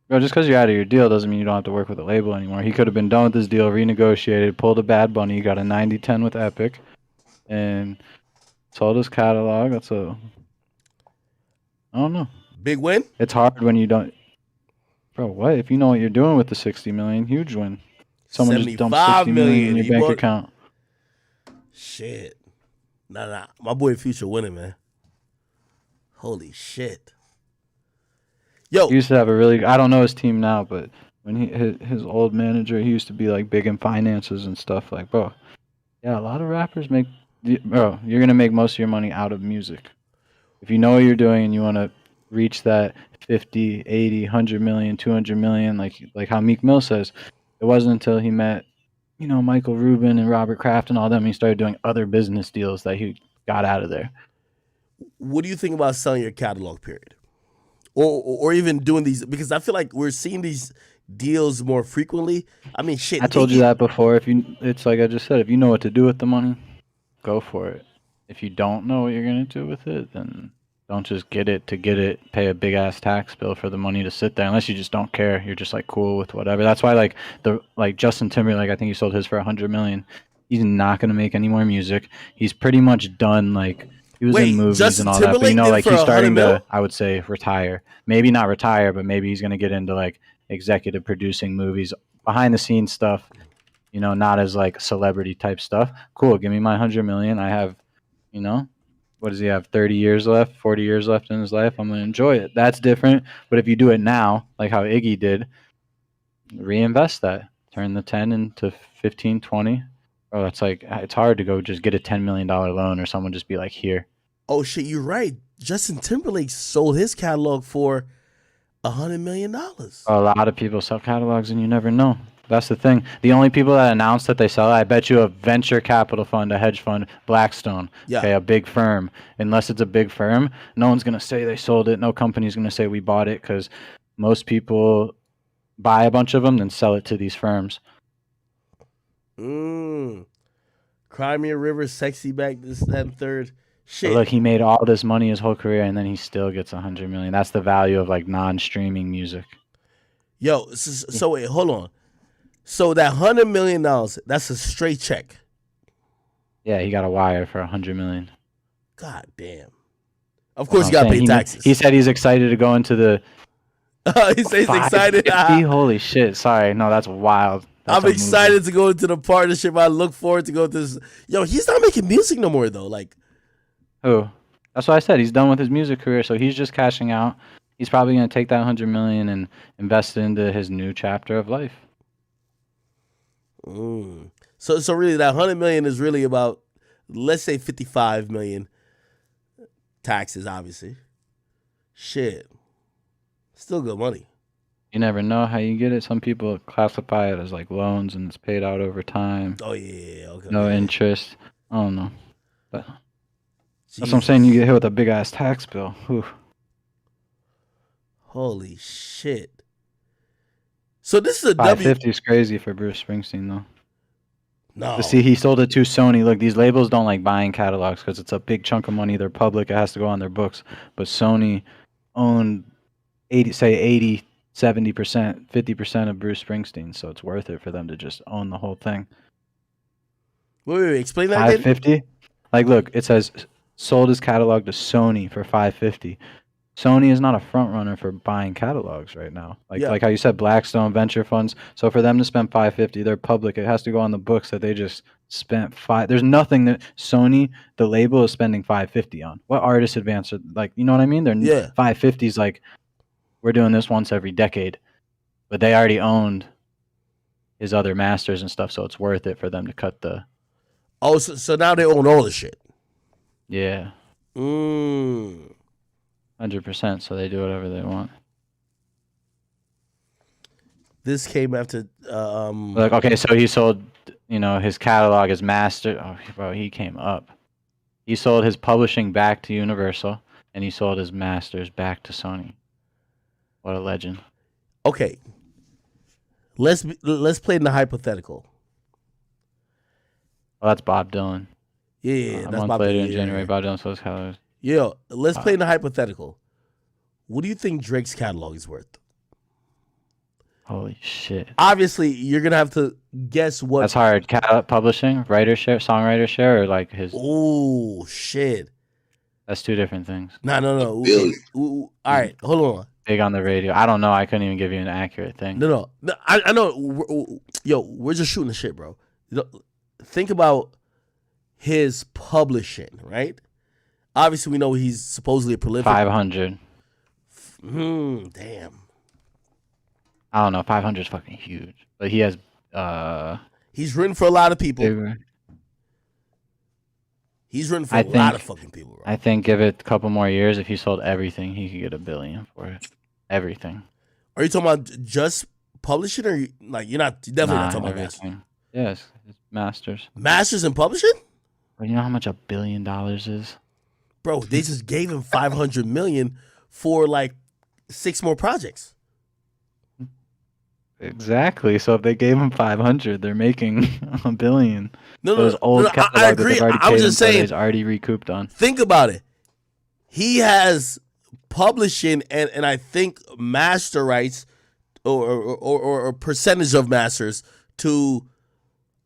Speaker 2: Bro, just because you're out of your deal doesn't mean you don't have to work with a label anymore. He could have been done with his deal, renegotiated, pulled a Bad Bunny, got a 90-10 with Epic, and sold his catalog. I don't know.
Speaker 1: Big win?
Speaker 2: It's hard when you don't. Bro, what? If you know what you're doing with the 60 million, huge win. Someone just dumped 60 million in your bank account.
Speaker 1: Shit. Nah. My boy Future winning, man. Holy shit. Yo.
Speaker 2: He used to have I don't know his team now, but when his old manager, he used to be like big in finances and stuff. Like, bro, yeah, a lot of rappers you're going to make most of your money out of music. If you know what you're doing and you want to reach that 50, 80, 100 million, 200 million, like how Meek Mill says, it wasn't until he met, Michael Rubin and Robert Kraft and all them, he started doing other business deals that he got out of there.
Speaker 1: What do you think about selling your catalog period? Or even doing these, because I feel like we're seeing these deals more frequently. I mean, shit.
Speaker 2: I told you that before. It's like I just said, if you know what to do with the money, go for it. If you don't know what you're going to do with it, then don't just get it, pay a big ass tax bill for the money to sit there, unless you just don't care. You're just like cool with whatever. That's why like Justin Timberlake, I think he sold his for 100 million. He's not going to make any more music. He's pretty much done. Like, he was in movies
Speaker 1: Justin
Speaker 2: and all
Speaker 1: Timberlake
Speaker 2: that, but like he's starting to,
Speaker 1: I
Speaker 2: would say, retire. Maybe not retire, but maybe he's going to get into like executive producing movies, behind the scenes stuff, not as like celebrity type stuff. Cool, give me my 100 million. I have, what does he have, 30 years left, 40 years left in his life? I'm going to enjoy it. That's different. But if you do it now, like how Iggy did, reinvest that. Turn the 10 into 15, 20. Oh, that's like, it's hard to go just get a $10 million loan or someone just be like, here.
Speaker 1: Oh, shit, you're right. Justin Timberlake sold his catalog for $100 million.
Speaker 2: A lot of people sell catalogs and you never know. That's the thing. The only people that announce that they sell it, I bet you a venture capital fund, a hedge fund, Blackstone,
Speaker 1: Yeah.
Speaker 2: okay, a big firm. Unless it's a big firm, no one's going to say they sold it. No company's going to say we bought it because most people buy a bunch of them then sell it to these firms.
Speaker 1: Crimea River, Sexy Back, this, that, and third. Shit.
Speaker 2: But look, he made all this money his whole career and then he still gets $100 million. That's the value of like non-streaming music.
Speaker 1: Yo, so wait, hold on. So that $100 million, that's a straight check.
Speaker 2: Yeah, he got a wire for $100 million.
Speaker 1: God damn. Of course, you got to pay taxes.
Speaker 2: He said he's excited to go into the.
Speaker 1: He says he's excited.
Speaker 2: Holy shit! Sorry, no, that's wild.
Speaker 1: I'm excited to go into the partnership. I look forward to go to this. Yo, he's not making music no more though. Like,
Speaker 2: who? That's what I said. He's done with his music career, so he's just cashing out. He's probably gonna take that $100 million and invest it into his new chapter of life.
Speaker 1: So really, that $100 million is really about, let's say, $55 million taxes, obviously. Shit, still good money.
Speaker 2: You never know how you get it. Some people classify it as like loans and it's paid out over time.
Speaker 1: Oh yeah, okay.
Speaker 2: No interest. I don't know. But that's what I'm saying. You get hit with a big ass tax bill. Whew.
Speaker 1: Holy shit. So this is a
Speaker 2: 550 is crazy for Bruce Springsteen though.
Speaker 1: No.
Speaker 2: But see, he sold it to Sony. Look, these labels don't like buying catalogs because it's a big chunk of money. They're public. It has to go on their books. But Sony owned 80, 70%, 50% of Bruce Springsteen. So it's worth it for them to just own the whole thing.
Speaker 1: Wait, explain that again.
Speaker 2: 550? Like, look, it says sold his catalog to Sony for 550. Sony is not a front runner for buying catalogs right now. Like how you said, Blackstone venture funds. So for them to spend 550, they're public. It has to go on the books that they just spent five. There's nothing that Sony, the label, is spending 550 on. What artist advance? Like, you know what I mean? They're 550s. Like, we're doing this once every decade, but they already owned his other masters and stuff, so it's worth it for them to cut the.
Speaker 1: Oh, so now they own all the shit.
Speaker 2: Yeah. 100%, so they do whatever they want.
Speaker 1: This came after
Speaker 2: Like, okay, so he sold, his catalog, his master. Oh, bro, he came up. He sold his publishing back to Universal, and he sold his masters back to Sony. What a legend.
Speaker 1: Okay. Let's play in the hypothetical.
Speaker 2: Well, that's Bob Dylan.
Speaker 1: Yeah,
Speaker 2: a
Speaker 1: that's
Speaker 2: month later in January, Bob Dylan sold his catalog.
Speaker 1: Yeah, let's play in the hypothetical. What do you think Drake's catalog is worth?
Speaker 2: Holy shit.
Speaker 1: Obviously, you're going to have to guess what.
Speaker 2: That's hard. Publishing, writer share, songwriter share, or like his.
Speaker 1: Oh, shit.
Speaker 2: That's two different things.
Speaker 1: No. All right, hold on.
Speaker 2: Big on the radio. I don't know. I couldn't even give you an accurate thing.
Speaker 1: No. I know. Yo, we're just shooting the shit, bro. Think about his publishing, right? Obviously, we know he's supposedly a prolific.
Speaker 2: 500.
Speaker 1: Damn.
Speaker 2: I don't know. 500 is fucking huge. But he has.
Speaker 1: He's written for a lot of people.
Speaker 2: Bigger.
Speaker 1: He's written for a lot of fucking people, bro.
Speaker 2: I think give it a couple more years. If he sold everything, he could get $1 billion for it. Everything.
Speaker 1: Are you talking about just publishing, or you're definitely not talking about masters?
Speaker 2: Yes, it's masters.
Speaker 1: Masters and publishing?
Speaker 2: Well, you know how much $1 billion is?
Speaker 1: Bro, they just gave him $500 million for like 6 more projects.
Speaker 2: Exactly. So if they gave him 500, they're making $1 billion.
Speaker 1: No,
Speaker 2: those old catalogs
Speaker 1: I agree. I'm just saying,
Speaker 2: he's already recouped on.
Speaker 1: Think about it. He has publishing and I think master rights or a percentage of masters to,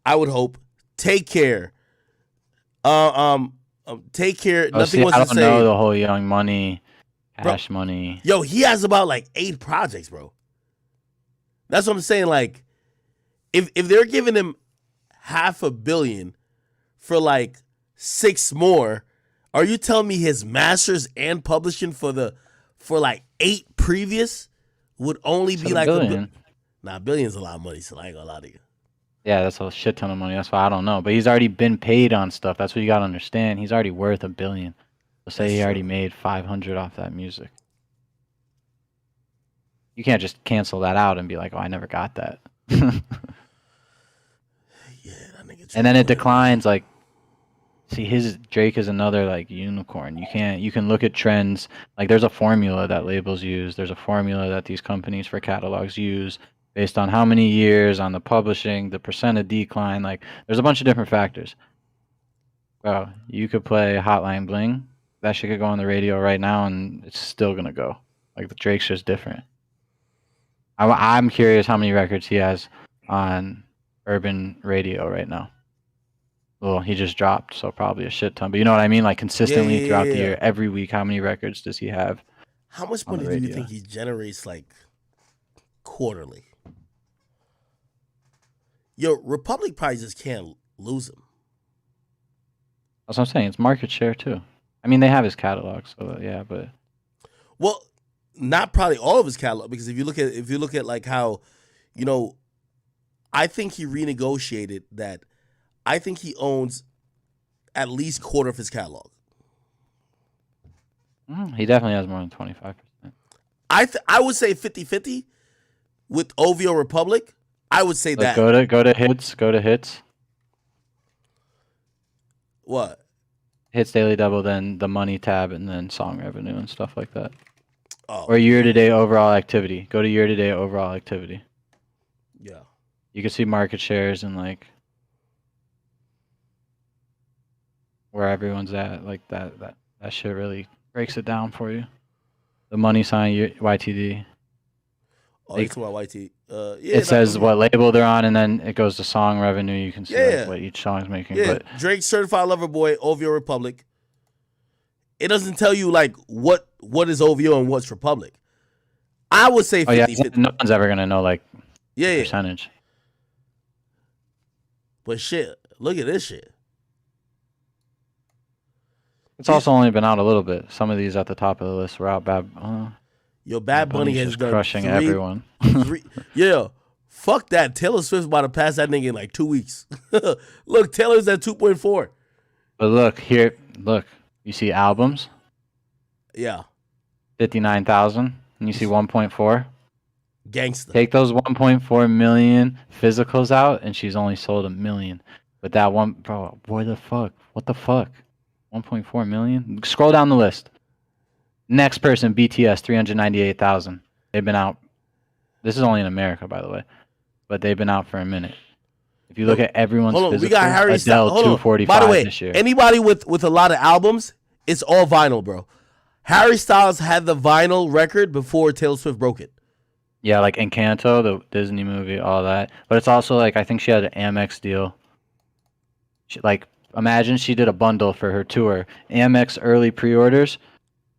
Speaker 1: I would hope, Take Care. Take Care. Nothing was
Speaker 2: I
Speaker 1: to
Speaker 2: don't
Speaker 1: say.
Speaker 2: know the whole Young Money, Cash Money.
Speaker 1: Yo, he has about like 8 projects, bro. That's what I'm saying. Like, if they're giving him $500 million for like 6 more, are you telling me his masters and publishing for like 8 previous would only be like $1 billion? Nah, $1 billion's a lot of money, so I ain't gonna lie to you.
Speaker 2: Yeah, that's a shit ton of money. That's why I don't know. But he's already been paid on stuff. That's what you gotta understand. He's already worth $1 billion. Let's say he already made 500 off that music. You can't just cancel that out and be like, oh, I never got that. And then it declines. Like, see, his Drake is another like unicorn. You can look at trends. Like, there's a formula that labels use. There's a formula that these companies for catalogs use based on how many years on the publishing, the percent of decline. Like, there's a bunch of different factors. Bro, you could play Hotline Bling. That shit could go on the radio right now, and it's still gonna go. Like, the Drake's just different. I'm curious how many records he has on urban radio right now. Well, he just dropped, so probably a shit ton. But you know what I mean? Like, consistently throughout the year, every week, how many records does he have?
Speaker 1: How much money do you think he generates, like, quarterly? Yo, Republic probably just can't lose him.
Speaker 2: That's what I'm saying. It's market share too. I mean, they have his catalog, so yeah, but
Speaker 1: well, not probably all of his catalog, because if you look at like how, you know, I think he renegotiated that. I think he owns at least quarter of his catalog.
Speaker 2: He definitely has more than 25%.
Speaker 1: I would say 50-50 with OVO Republic. I would say that.
Speaker 2: Go to hits. Go to hits.
Speaker 1: What?
Speaker 2: Hits Daily Double, then the money tab, and then song revenue and stuff like that.
Speaker 1: Oh.
Speaker 2: Or year-to-date overall activity. Go to year-to-date overall activity.
Speaker 1: Yeah.
Speaker 2: You can see market shares and like where everyone's at. Like that shit really breaks it down for you. The money sign YTD.
Speaker 1: Oh, it's about YT. Yeah,
Speaker 2: it says what label they're on, and then it goes to song revenue. You can see like, what each song's making.
Speaker 1: Yeah,
Speaker 2: but
Speaker 1: Drake, Certified Lover Boy, OVO Republic. It doesn't tell you like what is OVO and what's Republic. I would say 50-50.
Speaker 2: No one's ever gonna know like percentage.
Speaker 1: But shit, look at this shit.
Speaker 2: It's also only been out a little bit. Some of these at the top of the list were out bad.
Speaker 1: Bad Bunny has done
Speaker 2: crushing everyone.
Speaker 1: Yeah, fuck that. Taylor Swift's about to pass that nigga in like 2 weeks. Look, Taylor's at 2.4.
Speaker 2: But look here, you see albums.
Speaker 1: Yeah,
Speaker 2: 59,000, and you see 1.4.
Speaker 1: Gangsta.
Speaker 2: Take those 1.4 million physicals out, and she's only sold 1 million. But that one, bro, what the fuck? 1.4 million. Scroll down the list. Next person, BTS, 398,000. They've been out. This is only in America, by the way, but they've been out for a minute. If you look at everyone's physicals,
Speaker 1: we got Harry
Speaker 2: Adele, 245
Speaker 1: By the way,
Speaker 2: this year.
Speaker 1: Anybody with a lot of albums, it's all vinyl, bro. Harry Styles had the vinyl record before Taylor Swift broke it.
Speaker 2: Yeah, like Encanto, the Disney movie, all that. But it's also like, I think she had an Amex deal. Imagine she did a bundle for her tour. Amex early pre-orders,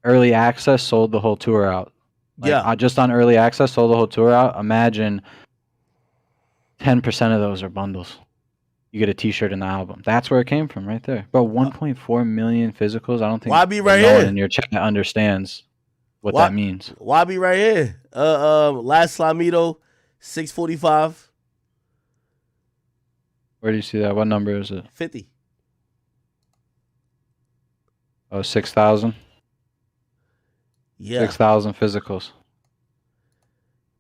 Speaker 2: early access sold the whole tour out. Just on early access sold the whole tour out. Imagine 10% of those are bundles. You get a T-shirt and the album. That's where it came from, right there. But 1.4 million physicals. I don't think no one in your chat understands what that means.
Speaker 1: YB right here. Last Slamito, 645.
Speaker 2: Where do you see that? What number is it?
Speaker 1: 50.
Speaker 2: Oh, 6,000.
Speaker 1: Yeah.
Speaker 2: 6,000 physicals.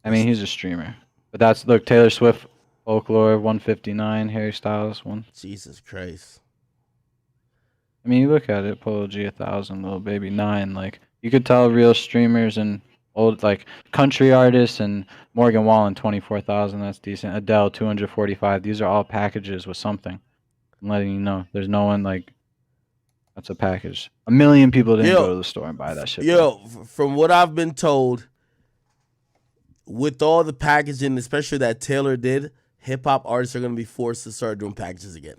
Speaker 2: I mean, he's a streamer. But look, Taylor Swift, Folklore, 159. Harry Styles, 1.
Speaker 1: Jesus Christ.
Speaker 2: I mean, you look at it, Polo G, 1,000, Lil Baby, 9. Like, you could tell real streamers and old, like, country artists, and Morgan Wallen, 24,000. That's decent. Adele, 245. These are all packages with something. I'm letting you know. There's no one, like, that's a package. 1 million people didn't go to the store and buy that shit.
Speaker 1: From what I've been told, with all the packaging, especially that Taylor did, hip-hop artists are going to be forced to start doing packages again.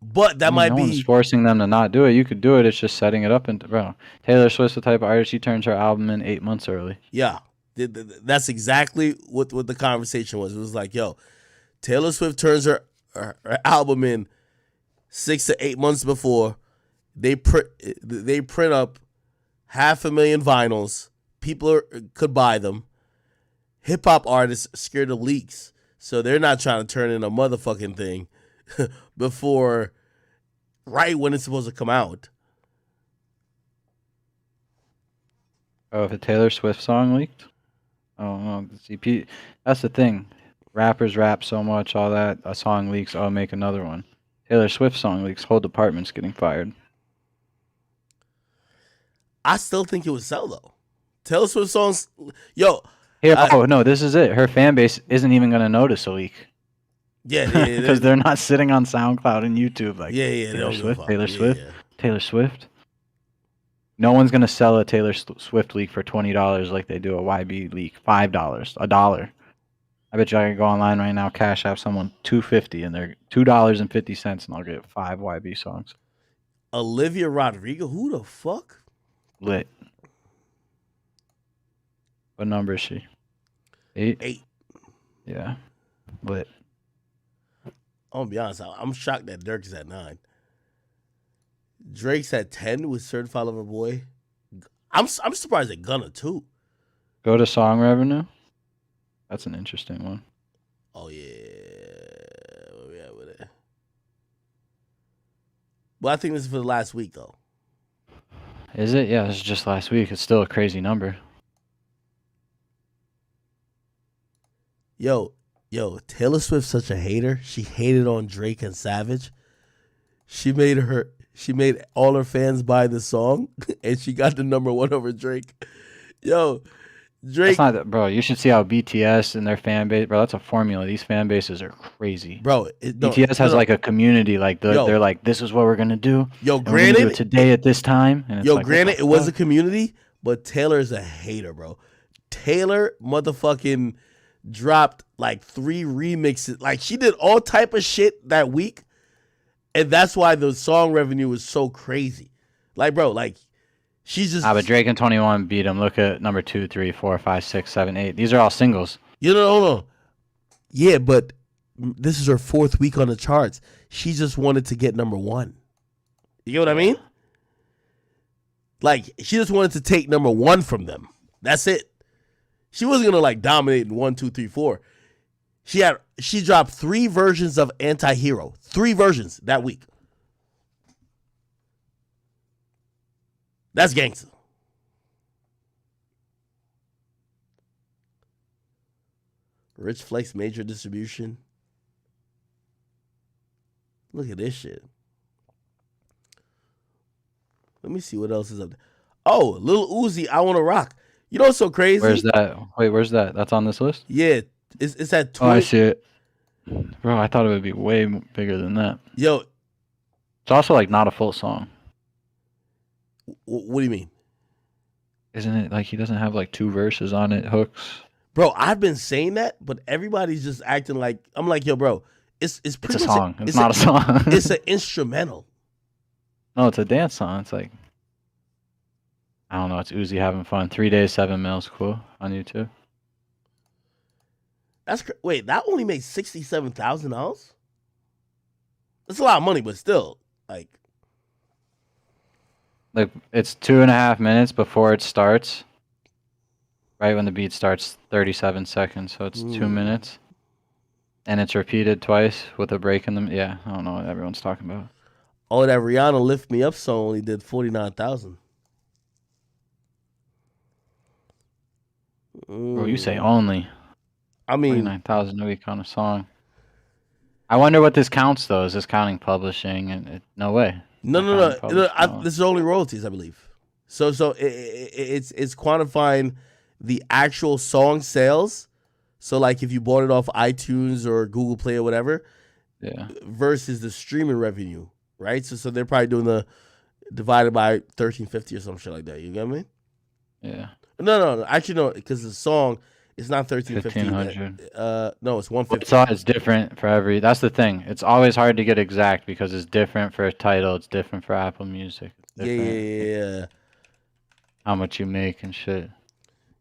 Speaker 1: But that might be...
Speaker 2: No one's forcing them to not do it. You could do it. It's just setting it up. Bro, Taylor Swift's the type of artist, she turns her album in 8 months early.
Speaker 1: Yeah. That's exactly what the conversation was. It was like, Taylor Swift turns her album in 6 to 8 months before. They print up 500,000 vinyls. People could buy them. Hip-hop artists scared of leaks, so they're not trying to turn in a motherfucking thing before, right when it's supposed to come out.
Speaker 2: Oh, if a Taylor Swift song leaked? Oh, no. The CP. That's the thing. Rappers rap so much, all that. A song leaks, oh, make another one. Taylor Swift song leaks, whole department's getting fired.
Speaker 1: I still think it would sell though. Taylor Swift songs, yo.
Speaker 2: Here, oh no, this is it. Her fan base isn't even gonna notice a leak.
Speaker 1: Yeah,
Speaker 2: Because they're not sitting on SoundCloud and YouTube like
Speaker 1: yeah,
Speaker 2: Taylor
Speaker 1: they don't
Speaker 2: Swift,
Speaker 1: give a
Speaker 2: Taylor
Speaker 1: fuck.
Speaker 2: Swift,
Speaker 1: Yeah.
Speaker 2: Taylor Swift. No one's gonna sell a Taylor Swift leak for $20 like they do a YB leak. $5, $1. I bet you I could go online right now, cash out someone $2.50, and they're $2.50, and I'll get 5 YB songs.
Speaker 1: Olivia Rodrigo, who the fuck?
Speaker 2: Lit. What number is she? 8?
Speaker 1: 8.
Speaker 2: Yeah. Lit.
Speaker 1: I'm gonna be honest, I'm shocked that Dirk is at 9. Drake's at 10 with Certified Lover Boy. I'm surprised at Gunna too.
Speaker 2: Go to song revenue. That's an interesting one.
Speaker 1: Oh yeah, where we at with it? Well, I think this is for the last week though.
Speaker 2: Is it? Yeah, this is just last week. It's still a crazy number.
Speaker 1: Yo, Taylor Swift's such a hater. She hated on Drake and Savage. She made all her fans buy the song, and she got the #1 over Drake. Yo, Drake.
Speaker 2: That's not that, bro. You should see how BTS and their fan base, bro. That's a formula. These fan bases are crazy.
Speaker 1: Bro,
Speaker 2: BTS has like a community. Like they're like, this is what we're gonna do.
Speaker 1: Yo,
Speaker 2: and we're gonna do
Speaker 1: granted,
Speaker 2: it today at this time. And it's
Speaker 1: yo,
Speaker 2: like,
Speaker 1: granted, it was a community, but Taylor's a hater, bro. Taylor motherfucking dropped like 3 remixes. Like she did all type of shit that week, and that's why the song revenue was so crazy. Like, bro, like she's just.
Speaker 2: But Drake and 21 beat him. Look at number 2, 3, 4, 5, 6, 7, 8. These are all singles.
Speaker 1: You know, hold on. Yeah, but this is her 4th week on the charts. She just wanted to get #1. You get what I mean? Like she just wanted to take #1 from them. That's it. She wasn't gonna like dominate in 1, 2, 3, 4. She dropped 3 versions of Anti-Hero. 3 versions that week. That's gangster. Rich Flex major distribution. Look at this shit. Let me see what else is up there. Oh, Lil Uzi, I Wanna Rock. You know what's so crazy?
Speaker 2: Where's that? Wait, where's that? That's on this list?
Speaker 1: Yeah, it's at 20.
Speaker 2: Oh, I see it. Bro, I thought it would be way bigger than that.
Speaker 1: Yo,
Speaker 2: it's also like not a full song.
Speaker 1: What do you mean?
Speaker 2: Isn't it like he doesn't have like 2 verses on it, hooks?
Speaker 1: Bro, I've been saying that, but everybody's just acting like I'm like, yo, bro, it's pretty
Speaker 2: It's a
Speaker 1: much
Speaker 2: song. It's not a song.
Speaker 1: It's an instrumental.
Speaker 2: No, it's a dance song. It's like I don't know. It's Uzi having fun. 3 days, 7 mils. Cool on YouTube.
Speaker 1: Wait, that only makes $67,000. That's a lot of money, but still, like
Speaker 2: it's 2.5 minutes before it starts. Right when the beat starts, 37 seconds. So it's 2 minutes, and it's repeated twice with a break in them. Yeah, I don't know what everyone's talking about.
Speaker 1: Oh, that Rihanna "Lift Me Up" song only did 49,000.
Speaker 2: Bro, you say only.
Speaker 1: I mean,
Speaker 2: 49,000 a week on a song. I wonder what this counts though. Is this counting publishing? And no way.
Speaker 1: No. This is only royalties, I believe. So it's quantifying the actual song sales. So like if you bought it off iTunes or Google Play or whatever,
Speaker 2: yeah,
Speaker 1: versus the streaming revenue, right? So they're probably doing the divided by 1350 or some shit like that. You get me?
Speaker 2: Yeah.
Speaker 1: No. Actually, no, because the song it's not 1350.
Speaker 2: 1500.
Speaker 1: No, it's 150.
Speaker 2: It's different for every. That's the thing. It's always hard to get exact because it's different for a title. It's different for Apple Music.
Speaker 1: Yeah.
Speaker 2: How much you make and shit.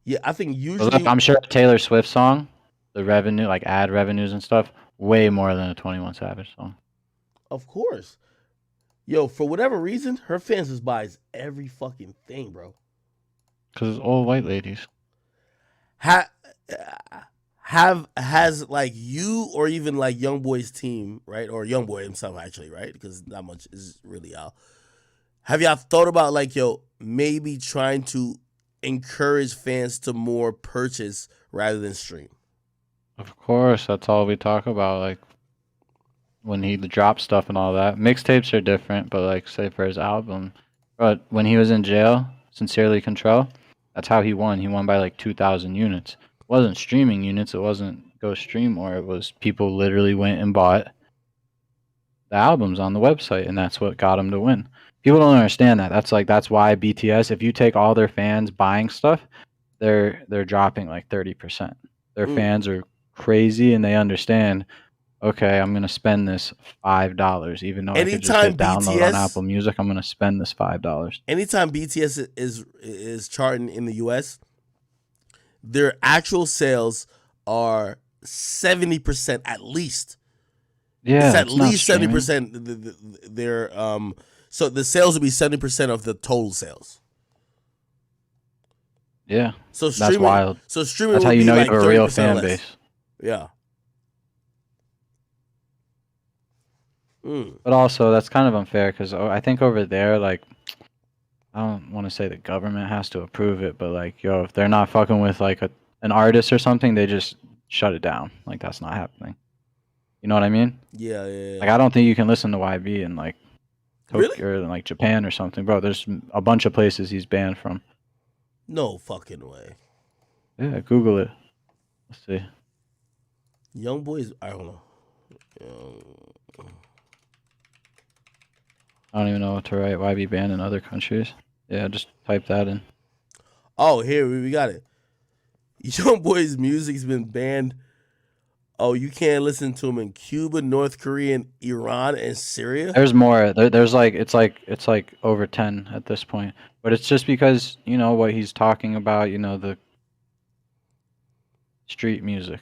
Speaker 1: Yeah, I think usually.
Speaker 2: Look, I'm sure a Taylor Swift song, the revenue, like ad revenues and stuff, way more than a 21 Savage song.
Speaker 1: Of course. Yo, for whatever reason, her fans just buys every fucking thing, bro.
Speaker 2: Because it's all white ladies.
Speaker 1: Has like you or even like Youngboy's team, right? Or Youngboy himself actually, right? Because not much is really out. Have y'all thought about like, yo, maybe trying to encourage fans to more purchase rather than stream?
Speaker 2: Of course, that's all we talk about. Like when he drops stuff and all that. Mixtapes are different, but like say for his album, but when he was in jail, Sincerely Control, that's how he won. He won by like 2,000 units. It wasn't streaming units. It wasn't go stream more. It was people literally went and bought the albums on the website, and that's what got him to win. People don't understand that. That's why BTS. If you take all their fans buying stuff, they're dropping like 30%. Their fans are crazy, and they understand. Okay, I'm gonna spend this $5, even though I could just
Speaker 1: Anytime
Speaker 2: hit download on Apple
Speaker 1: BTS,
Speaker 2: Music. I'm gonna spend this $5.
Speaker 1: anytime BTS is charting in the US, their actual sales are 70% at least.
Speaker 2: Yeah,
Speaker 1: It's at
Speaker 2: it's not
Speaker 1: least
Speaker 2: streaming.
Speaker 1: 70%. Their so the sales will be 70% of the total sales.
Speaker 2: Yeah,
Speaker 1: So
Speaker 2: that's
Speaker 1: streaming,
Speaker 2: wild.
Speaker 1: so streaming
Speaker 2: That's how
Speaker 1: would
Speaker 2: you
Speaker 1: be
Speaker 2: know you
Speaker 1: like
Speaker 2: have a real
Speaker 1: 30%
Speaker 2: fan
Speaker 1: less.
Speaker 2: base.
Speaker 1: Yeah. Mm.
Speaker 2: But also, that's kind of unfair because I think over there, like, I don't want to say the government has to approve it, but like, yo, if they're not fucking with like an artist or something, they just shut it down. Like, that's not happening. You know what I mean?
Speaker 1: Yeah, yeah.
Speaker 2: Like, I don't think you can listen to YB in like Tokyo
Speaker 1: Really?
Speaker 2: or in like Japan or something, bro. There's a bunch of places he's banned from.
Speaker 1: No fucking way.
Speaker 2: Yeah, Google it. Let's see.
Speaker 1: Youngboy is, I don't know.
Speaker 2: I don't even know what to write. YB banned in other countries. Yeah, just type that in.
Speaker 1: Oh, here we got it. Youngboy's music's been banned. Oh, you can't listen to him in Cuba, North Korea, and Iran, and Syria.
Speaker 2: There's more. There's like it's like over 10 at this point. But it's just because you know what he's talking about. You know the street music.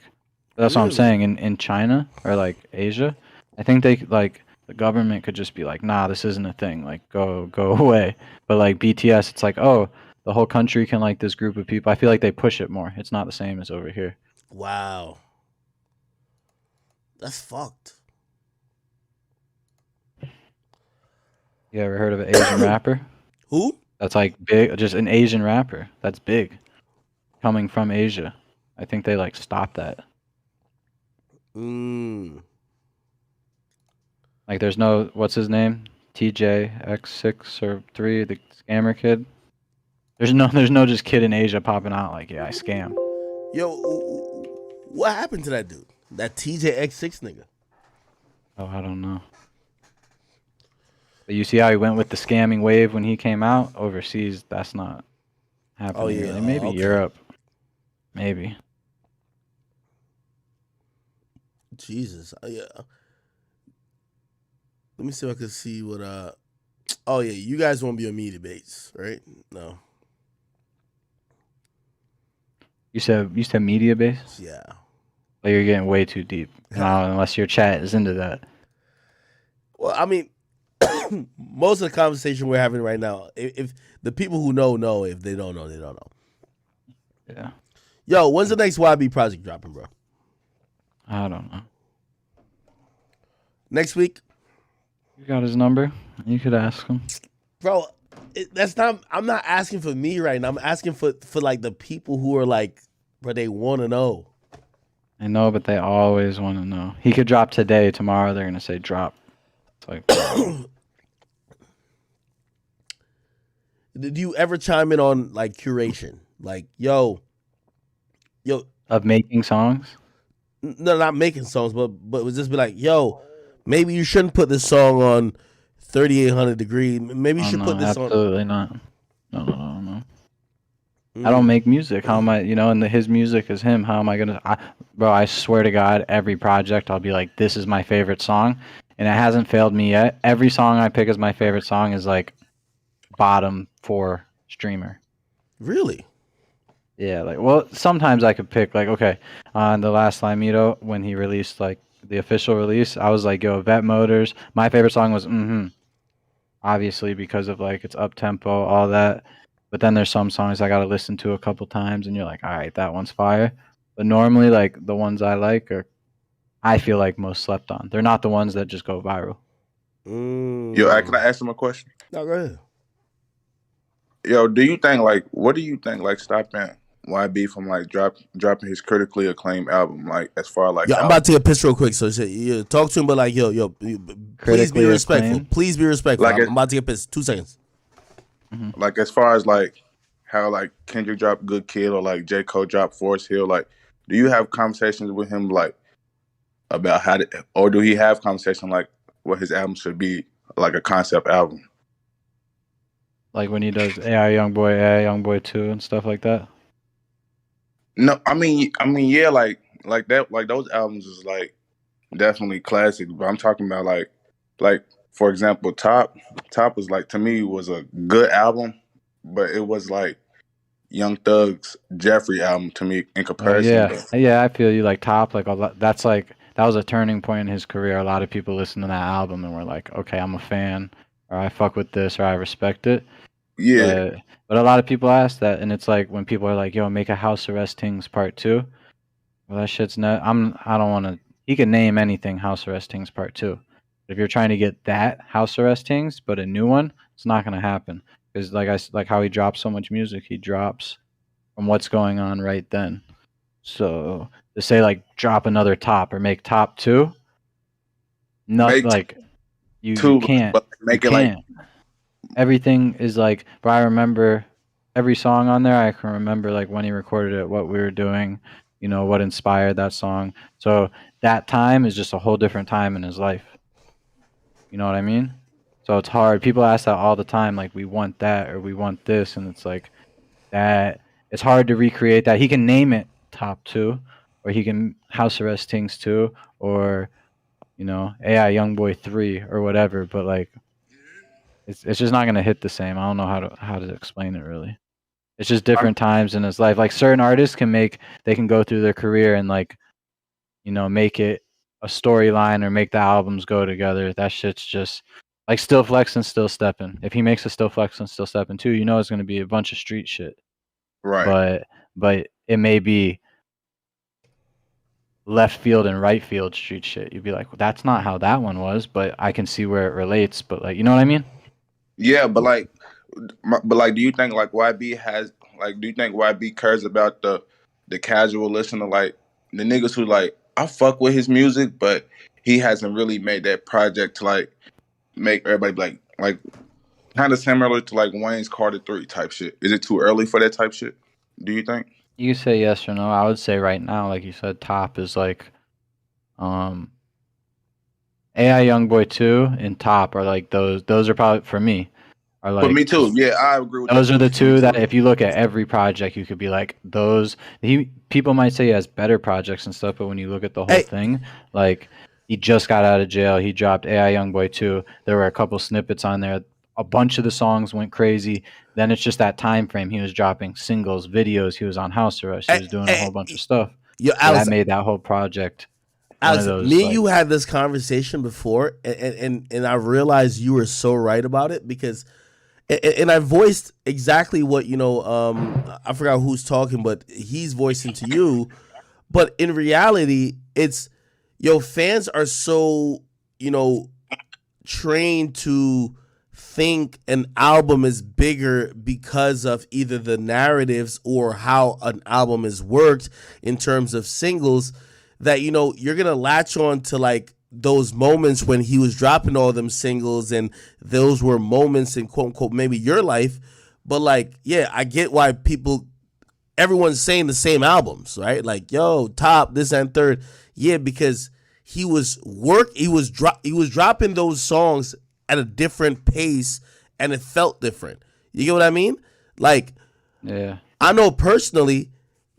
Speaker 2: That's what I'm
Speaker 1: Really?
Speaker 2: saying. In China or like Asia, I think they like the government could just be like, nah, this isn't a thing. Like go away. But like BTS, it's like, oh, the whole country can like this group of people. I feel like they push it more. It's not the same as over here.
Speaker 1: Wow. That's fucked.
Speaker 2: You ever heard of an Asian rapper?
Speaker 1: Who?
Speaker 2: That's like big, just an Asian rapper. That's big. Coming from Asia. I think they like stopped that. Like there's no, what's his name? TJX6 or 3, the scammer kid. There's no just kid in Asia popping out like, yeah, I scam.
Speaker 1: Yo, what happened to that dude? That TJX6 nigga.
Speaker 2: Oh, I don't know. But you see how he went with the scamming wave when he came out? Overseas, that's not happening.
Speaker 1: Oh, yeah.
Speaker 2: Really. Maybe
Speaker 1: Okay.
Speaker 2: Europe. Maybe.
Speaker 1: Jesus. Yeah. Let me see if I can see what oh yeah, you guys won't be on media debates, right? No.
Speaker 2: You said media base?
Speaker 1: Yeah.
Speaker 2: Like you're getting way too deep. Unless your chat is into that.
Speaker 1: Well, I mean, most of the conversation we're having right now, if the people who know, if they don't know, they don't know.
Speaker 2: Yeah.
Speaker 1: Yo, when's the next YB project dropping, bro?
Speaker 2: I don't know.
Speaker 1: Next week?
Speaker 2: You got his number? You could ask him.
Speaker 1: Bro, that's not. I'm not asking for me right now. I'm asking for like the people who are like, bro, they want to know.
Speaker 2: I know, but they always want to know. He could drop today. Tomorrow they're gonna say drop. It's like,
Speaker 1: Did you ever chime in on like curation? Like, yo,
Speaker 2: of making songs.
Speaker 1: no, not making songs, but it would just be like, yo, maybe you shouldn't put this song on 3800 Degree. Maybe you should put this on.
Speaker 2: Absolutely not. No. I don't make music. How am I? You know, and his music is him. How am I gonna? Bro, I swear to God, every project I'll be like, this is my favorite song, and it hasn't failed me yet. Every song I pick as my favorite song is like bottom 4 streamer.
Speaker 1: Really?
Speaker 2: Yeah, like, well, sometimes I could pick, like, okay, on the last Limito, when he released, like, the official release, I was like, yo, Vet Motors. My favorite song was obviously, because of, like, it's up-tempo, all that. But then there's some songs I gotta listen to a couple times, and you're like, all right, that one's fire. But normally, like, the ones I like are, I feel like, most slept on. They're not the ones that just go viral.
Speaker 6: Yo, can I ask him a question?
Speaker 1: No, go ahead.
Speaker 6: Yo, do you think, like, what do you think, like, stopping YB from like dropping his critically acclaimed album, like as far like
Speaker 1: Yo, I'm about to take a piss real quick. So talk to him, but like, yo, please be
Speaker 2: Critically
Speaker 1: respectful.
Speaker 2: acclaimed?
Speaker 1: Please be respectful.
Speaker 6: Like
Speaker 1: I'm about to take a piss. 2 seconds.
Speaker 6: like as far as like how like Kendrick dropped Good Kid or like J. Cole dropped Forest Hill, like do you have conversations with him like about how to, or do he have conversation like what his album should be, like a concept album?
Speaker 2: Like when he does AI Youngboy 2 and stuff like that?
Speaker 6: No, I mean yeah, like that, like those albums is like definitely classic, but I'm talking about like for example, Top was like, to me, was a good album, but it was like Young Thug's Jeffrey album to me in comparison.
Speaker 2: Yeah, I feel you. Like Top, like a lot, that's like that was a turning point in his career. A lot of people listen to that album and were like, okay, I'm a fan, or I fuck with this, or I respect it.
Speaker 6: Yeah,
Speaker 2: But a lot of people ask that, and it's like when people are like, "Yo, make a House Arrest Things Part 2." Well, that shit's not. I don't want to. He can name anything House Arrest Things Part 2. If you're trying to get that House Arrest Things, but a new one, it's not gonna happen. Because like how he drops so much music, he drops from what's going on right then. So to say like drop another Top or make Top 2, not
Speaker 6: make
Speaker 2: like you
Speaker 6: two,
Speaker 2: can't.
Speaker 6: but make
Speaker 2: You
Speaker 6: it like
Speaker 2: can't. Everything is like, but I remember every song on there. I can remember like when he recorded it, what we were doing, what inspired that song. So that time is just a whole different time in his life. You know what I mean? So it's hard. People ask that all the time, like we want that or we want this, and it's like that. It's hard to recreate that. He can name it Top 2, or he can House Arrest Things 2, or AI Youngboy 3 or whatever. But like it's just not gonna hit the same. I don't know how to explain it really. It's just different times in his life. Like certain artists they can go through their career and like, make it a storyline or make the albums go together. That shit's just like Still Flex and Still Steppin'. If he makes a Still Flex and Still Steppin' too, it's gonna be a bunch of street shit.
Speaker 6: right.
Speaker 2: But it may be left field and right field street shit. You'd be like, well, that's not how that one was, but I can see where it relates. But like, you know what I mean?
Speaker 6: Yeah, but like, do you think like do you think YB cares about the casual listener, like the niggas who like, I fuck with his music, but he hasn't really made that project to like make everybody like kind of similar to like Wayne's Carter 3 type shit? Is it too early for that type shit, do you think?
Speaker 2: You can say yes or no. I would say right now, like you said, Top is like AI Youngboy 2 and Top are like those are probably for me are
Speaker 6: But
Speaker 2: like
Speaker 6: me too. Yeah, I agree with
Speaker 2: those
Speaker 6: that.
Speaker 2: are the
Speaker 6: Me
Speaker 2: two that
Speaker 6: too.
Speaker 2: if you look at every project you could be like those people might say he has better projects and stuff, but when you look at the whole
Speaker 1: Hey,
Speaker 2: thing, like he just got out of jail, he dropped AI Youngboy 2. There were a couple snippets on there. A bunch of the songs went crazy. Then it's just that time frame. He was dropping singles, videos, he was on house arrest, he was doing a whole bunch of stuff.
Speaker 1: yo,
Speaker 2: So that
Speaker 1: Alex,
Speaker 2: made that whole project one of those
Speaker 1: me and
Speaker 2: like
Speaker 1: you had this conversation before, and I realized you were so right about it because, and I voiced exactly what I forgot who's talking, but he's voicing to you. But in reality, it's fans are so trained to think an album is bigger because of either the narratives or how an album is worked in terms of singles that you're gonna latch on to like those moments when he was dropping all them singles, and those were moments in quote unquote maybe your life. But like, yeah, I get why everyone's saying the same albums, right? Like, yo, Top, this and third. Yeah, because he was dropping those songs at a different pace, and it felt different. You get what I mean? Like,
Speaker 2: yeah.
Speaker 1: I know personally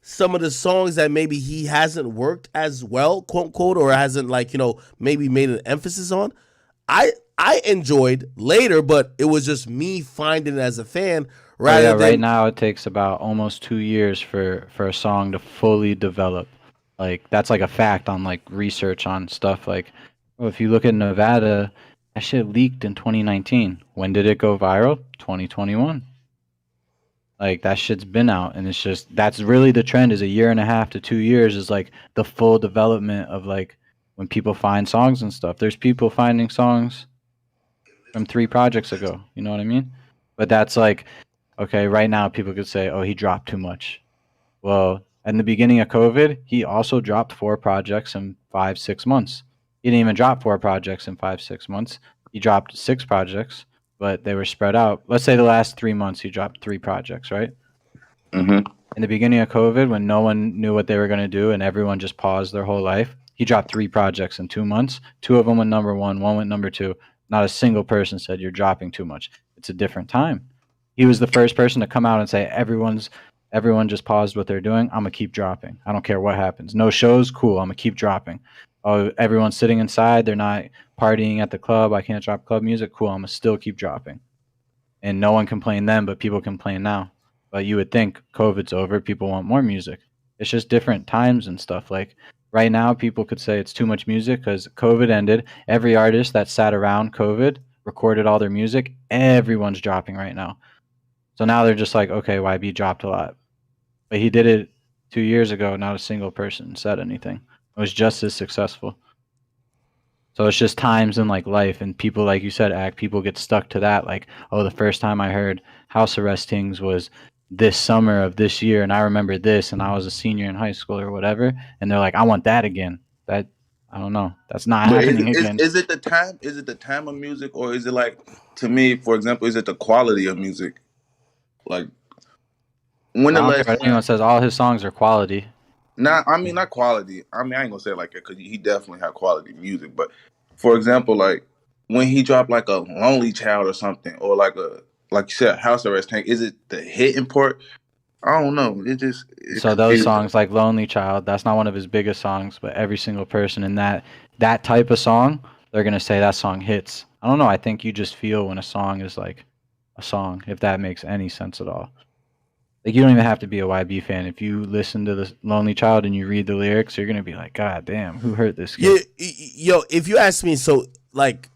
Speaker 1: some of the songs that maybe he hasn't worked as well, quote unquote, or hasn't like, maybe made an emphasis on. I enjoyed later, but it was just me finding it as a fan
Speaker 2: Oh yeah,
Speaker 1: rather
Speaker 2: right
Speaker 1: than
Speaker 2: now it takes about almost 2 years for a song to fully develop. Like that's like a fact on like research on stuff. Like, oh, if you look at Nevada, that shit leaked in 2019. When did it go viral? 2021. Like that shit's been out, and it's just that's really the trend. Is a year and a half to 2 years is like the full development of like when people find songs and stuff. There's people finding songs from 3 projects ago. You know what I mean? But that's like okay. Right now, people could say, "Oh, he dropped too much." Well, in the beginning of COVID, he also dropped 4 projects in 5, 6 months. He didn't even drop 4 projects in 5, 6 months. He dropped 6 projects, but they were spread out. Let's say the last 3 months he dropped 3 projects, right?
Speaker 6: Mm-hmm.
Speaker 2: In the beginning of COVID, when no one knew what they were going to do and everyone just paused their whole life, he dropped 3 projects in 2 months. 2 of them went #1, one went #2. Not a single person said you're dropping too much. It's a different time. He was the first person to come out and say everyone just paused what they're doing. I'm gonna keep dropping. I don't care what happens. No shows, cool. I'm gonna keep dropping. Oh, everyone's sitting inside. They're not partying at the club. I can't drop club music. Cool. I'm gonna still keep dropping. And no one complained then, but people complain now. But you would think COVID's over, people want more music. It's just different times and stuff. Like right now, people could say it's too much music because COVID ended. Every artist that sat around COVID recorded all their music. Everyone's dropping right now. So now they're just like, okay, YB dropped a lot. But he did it 2 years ago. Not a single person said anything. It was just as successful. So it's just times in like life, and people, like you said, people get stuck to that. Like, oh, the first time I heard House Arrest Things was this summer of this year, and I remember this, and I was a senior in high school or whatever, and they're like, I want that again. That I don't know. That's not
Speaker 6: But
Speaker 2: happening again.
Speaker 6: is it the time? Is it the time of music, or is it like, to me, for example, is it the quality of music? Like, when
Speaker 2: I
Speaker 6: the
Speaker 2: don't care
Speaker 6: last
Speaker 2: what anyone
Speaker 6: time?
Speaker 2: says. All his songs are quality.
Speaker 6: Not quality. I mean, I ain't gonna say it like that because he definitely had quality music. But for example, like when he dropped like a Lonely Child or something, or like you said, House Arrest Tank, is it the hitting part? I don't know. It
Speaker 2: So those
Speaker 6: confused me.
Speaker 2: songs like Lonely Child, that's not one of his biggest songs, but every single person in that type of song, they're gonna say that song hits. I don't know. I think you just feel when a song is like a song, if that makes any sense at all. Like you don't even have to be a YB fan. If you listen to the Lonely Child and you read the lyrics, you're gonna be like, God damn, who hurt this
Speaker 1: Yeah,
Speaker 2: kid?
Speaker 1: yo, if you ask me, so like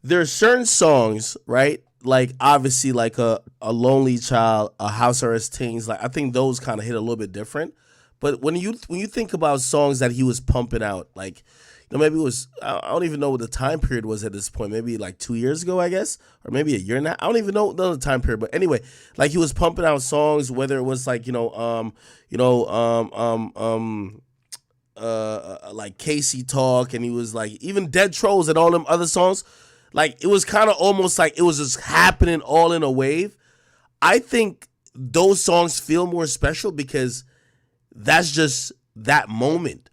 Speaker 1: there are certain songs, right? Like obviously like a Lonely Child, a House Arrest Things, like I think those kind of hit a little bit different. But when you think about songs that he was pumping out, like maybe it was I don't even know what the time period was at this point. Maybe like 2 years ago, I guess, or maybe a year now. I don't even know the time period. But anyway, like he was pumping out songs, whether it was like you know, like Casey Talk, and he was like even Dead Trolls and all them other songs. Like it was kind of almost like it was just happening all in a wave. I think those songs feel more special because that's just that moment.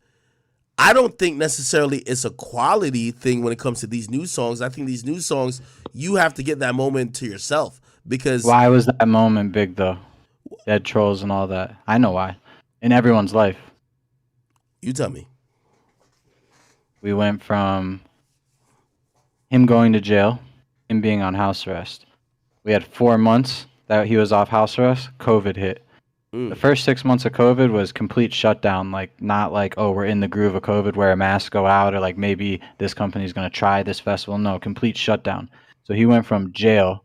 Speaker 1: I don't think necessarily it's a quality thing when it comes to these new songs. I think these new songs, you have to get that moment to yourself because
Speaker 2: Why was that moment big though? Dead trolls and all that. I know why. In everyone's life,
Speaker 1: you tell me.
Speaker 2: we went from him going to jail, him being on house arrest. We had 4 months that he was off house arrest. COVID hit. The first 6 months of COVID was complete shutdown. Like not like, oh, we're in the groove of COVID, wear a mask, go out, or like maybe this company's gonna try this festival. No, complete shutdown. So he went from jail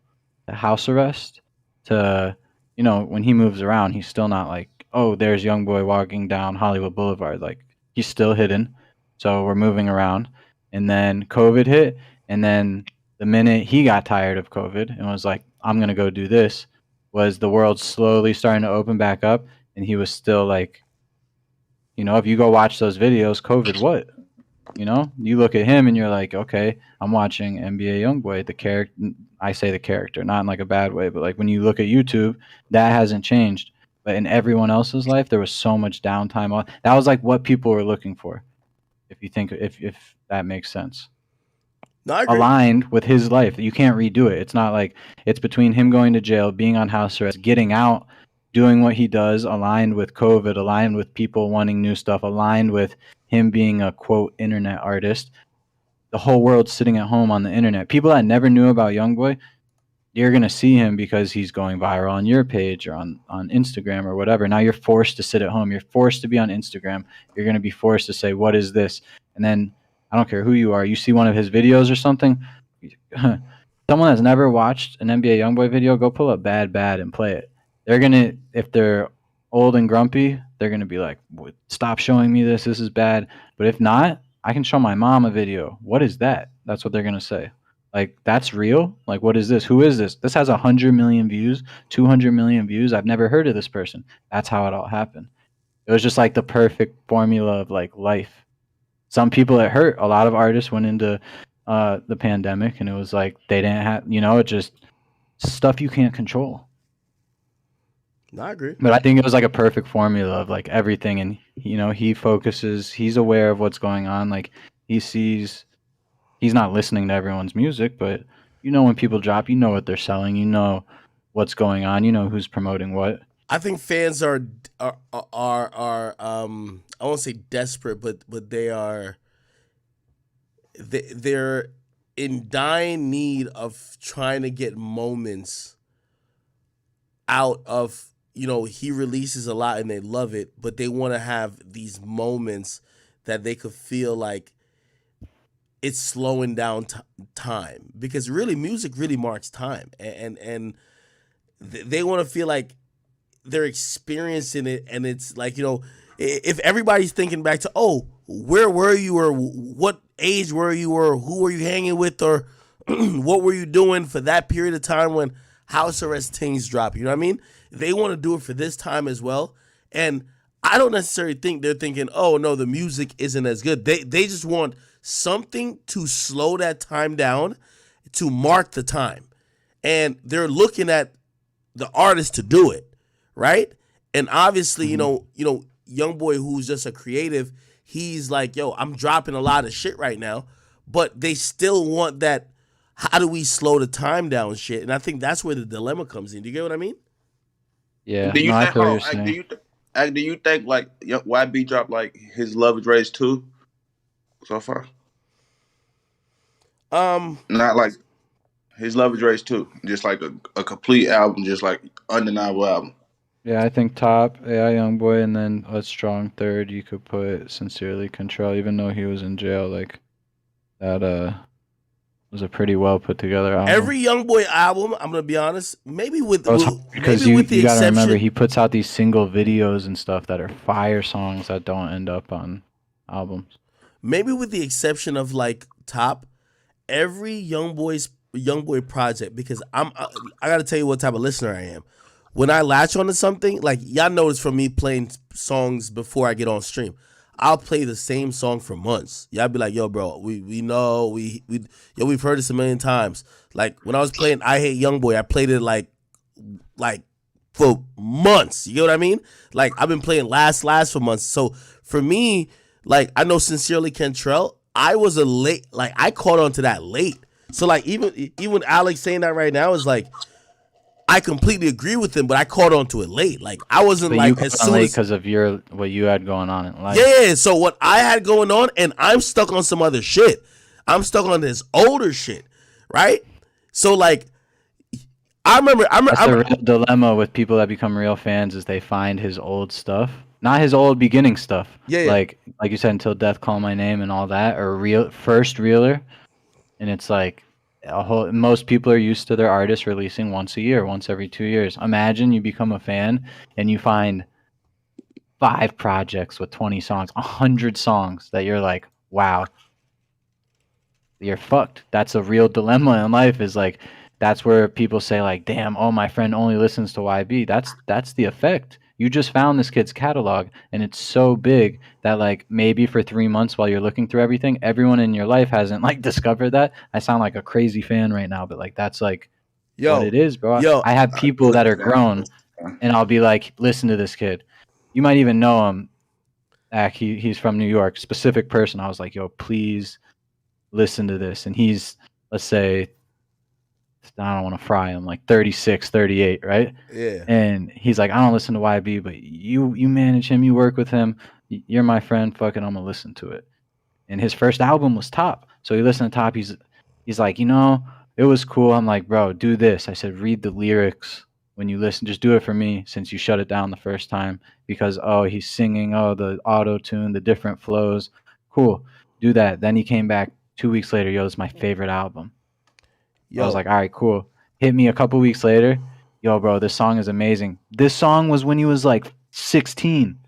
Speaker 2: to house arrest to, when he moves around, he's still not like, oh, there's Youngboy walking down Hollywood Boulevard. Like he's still hidden. So we're moving around. And then COVID hit, and then the minute he got tired of COVID and was like, I'm gonna go do this, was the world slowly starting to open back up, and he was still like, if you go watch those videos, COVID what? You look at him and you're like, okay, I'm watching NBA Youngboy. The character, I say the character, not in like a bad way, but like when you look at YouTube, that hasn't changed. But in everyone else's life, there was so much downtime. That was like what people were looking for. If you think, if that makes sense,
Speaker 1: No, I agree.
Speaker 2: aligned with his life. You can't redo it. It's not like it's between him going to jail, being on house arrest, getting out, doing what he does, aligned with COVID, aligned with people wanting new stuff, aligned with him being a quote internet artist. The whole world's sitting at home on the internet. People that never knew about Youngboy, you're gonna see him because he's going viral on your page or on Instagram or whatever. Now you're forced to sit at home. You're forced to be on Instagram. You're gonna be forced to say, "What is this?" And then I don't care who you are. You see one of his videos or something. Someone that's never watched an NBA YoungBoy video, go pull up Bad Bad and play it. They're gonna, if they're old and grumpy, they're gonna be like, "Stop showing me this. This is bad." But if not, I can show my mom a video. What is that? That's what they're gonna say. Like, that's real? Like, what is this? Who is this? This has 100 million views, 200 million views. I've never heard of this person. That's how it all happened. It was just like the perfect formula of like life. Some people it hurt. A lot of artists went into the pandemic, and it was like they didn't have, it just stuff you can't control.
Speaker 1: No, I agree.
Speaker 2: But I think it was like a perfect formula of like everything, and he focuses. He's aware of what's going on. Like he sees. He's not listening to everyone's music, but when people drop, what they're selling. You know what's going on. You know who's promoting what.
Speaker 1: I think fans are I won't say desperate, but they're in dying need of trying to get moments out of, he releases a lot and they love it, but they want to have these moments that they could feel like it's slowing down time, because really music really marks time, and they want to feel like they're experiencing it, and it's like, if everybody's thinking back to, oh, where were you, or what age were you, or who were you hanging with, or what were you doing for that period of time when House Arrest Things drop, you know what I mean? They want to do it for this time as well, and I don't necessarily think they're thinking, oh no, the music isn't as good. They just want something to slow that time down, to mark the time, and they're looking at the artist to do it, right? And obviously, Youngboy, who's just a creative, he's like, yo, I'm dropping a lot of shit right now, but they still want that, how do we slow the time down shit? And I think that's where the dilemma comes in. Do you get what I mean?
Speaker 2: Yeah,
Speaker 6: Do you
Speaker 2: no, I
Speaker 6: think?
Speaker 2: feel what
Speaker 6: Hold
Speaker 2: you're
Speaker 6: on,
Speaker 2: saying.
Speaker 6: do you think like YB dropped like his Love Is Raised 2 so far? Not like his Love Is Raised 2, just like a complete album, just like undeniable album.
Speaker 2: Yeah, I think top AI Youngboy, and then a strong third. You could put Sincerely Control, even though he was in jail. Like that was a pretty well put together album.
Speaker 1: Every Youngboy album, I'm gonna be honest, maybe with
Speaker 2: because
Speaker 1: maybe with the
Speaker 2: you gotta
Speaker 1: exception,
Speaker 2: remember he puts out these single videos and stuff that are fire songs that don't end up on albums.
Speaker 1: maybe with the exception of like top, every Youngboy project, because I gotta tell you what type of listener I am. When I latch onto something, like y'all notice from me playing songs before I get on stream, I'll play the same song for months. Y'all be like, yo, bro, we know we've heard this a million times. Like when I was playing I Hate Youngboy, I played it like for months. You get what I mean? Like I've been playing Last for months. So for me, like I know Sincerely Cantrell, I was a late, like I caught on to that late. So like even Alex saying that right now is like, I completely agree with him, but I caught on to it late. Like I wasn't
Speaker 2: But
Speaker 1: like
Speaker 2: you
Speaker 1: as
Speaker 2: caught on
Speaker 1: soon
Speaker 2: late
Speaker 1: as
Speaker 2: because of what you had going on in life.
Speaker 1: yeah. So what I had going on, and I'm stuck on some other shit. I'm stuck on this older shit, right? So like, I remember.
Speaker 2: That's the real dilemma with people that become real fans is they find his old stuff, not his old beginning stuff.
Speaker 1: Yeah.
Speaker 2: Like you said, Until Death Call My Name and all that, or first Reeler, and it's like most people are used to their artists releasing once a year, once every 2 years. Imagine you become a fan and you find 5 projects with 20 songs, 100 songs that you're like, wow, you're fucked. That's a real dilemma in life, is like, that's where people say like, damn, oh, my friend only listens to YB. That's the effect. You just found this kid's catalog and it's so big that like maybe for 3 months while you're looking through everything, everyone in your life hasn't like discovered that. I sound like a crazy fan right now, but like that's like what it is, bro.
Speaker 1: yo,
Speaker 2: I have people that are grown and I'll be like, listen to this kid. You might even know him. He's from New York, specific person. I was like, yo, please listen to this. And he's, let's say, I don't want to fry him, like 36, 38, right?
Speaker 1: Yeah.
Speaker 2: And he's like, I don't listen to YB, but you manage him, you work with him, you're my friend, fucking I'm gonna listen to it. And his first album was Top. So he listened to Top, he's like, it was cool. I'm like, bro, do this. I said, read the lyrics when you listen, just do it for me since you shut it down the first time because he's singing, the auto tune, the different flows. Cool. Do that. Then he came back 2 weeks later, yo, it's my favorite album. I was like, all right, cool. Hit me a couple weeks later. Yo, bro, this song is amazing. This song was when he was like 16.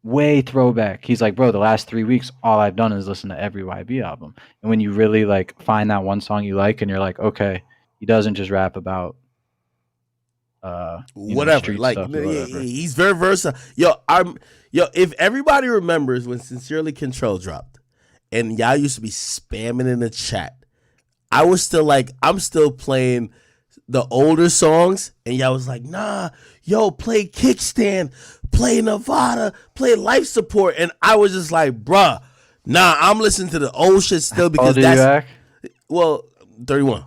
Speaker 2: Way throwback. He's like, bro, the last 3 weeks, all I've done is listen to every YB album. And when you really like find that one song you like and you're like, okay, he doesn't just rap about
Speaker 1: whatever.
Speaker 2: street
Speaker 1: Like
Speaker 2: stuff or whatever.
Speaker 1: he's very versatile. If everybody remembers when Sincerely Control dropped, and y'all used to be spamming in the chat, I was still like, I'm still playing the older songs, and y'all was like, nah, yo, play Kickstand, play Nevada, play Life Support, and I was just like, bruh, nah, I'm listening to the old shit still
Speaker 2: How
Speaker 1: because
Speaker 2: old are you, Ak?
Speaker 1: well, 31.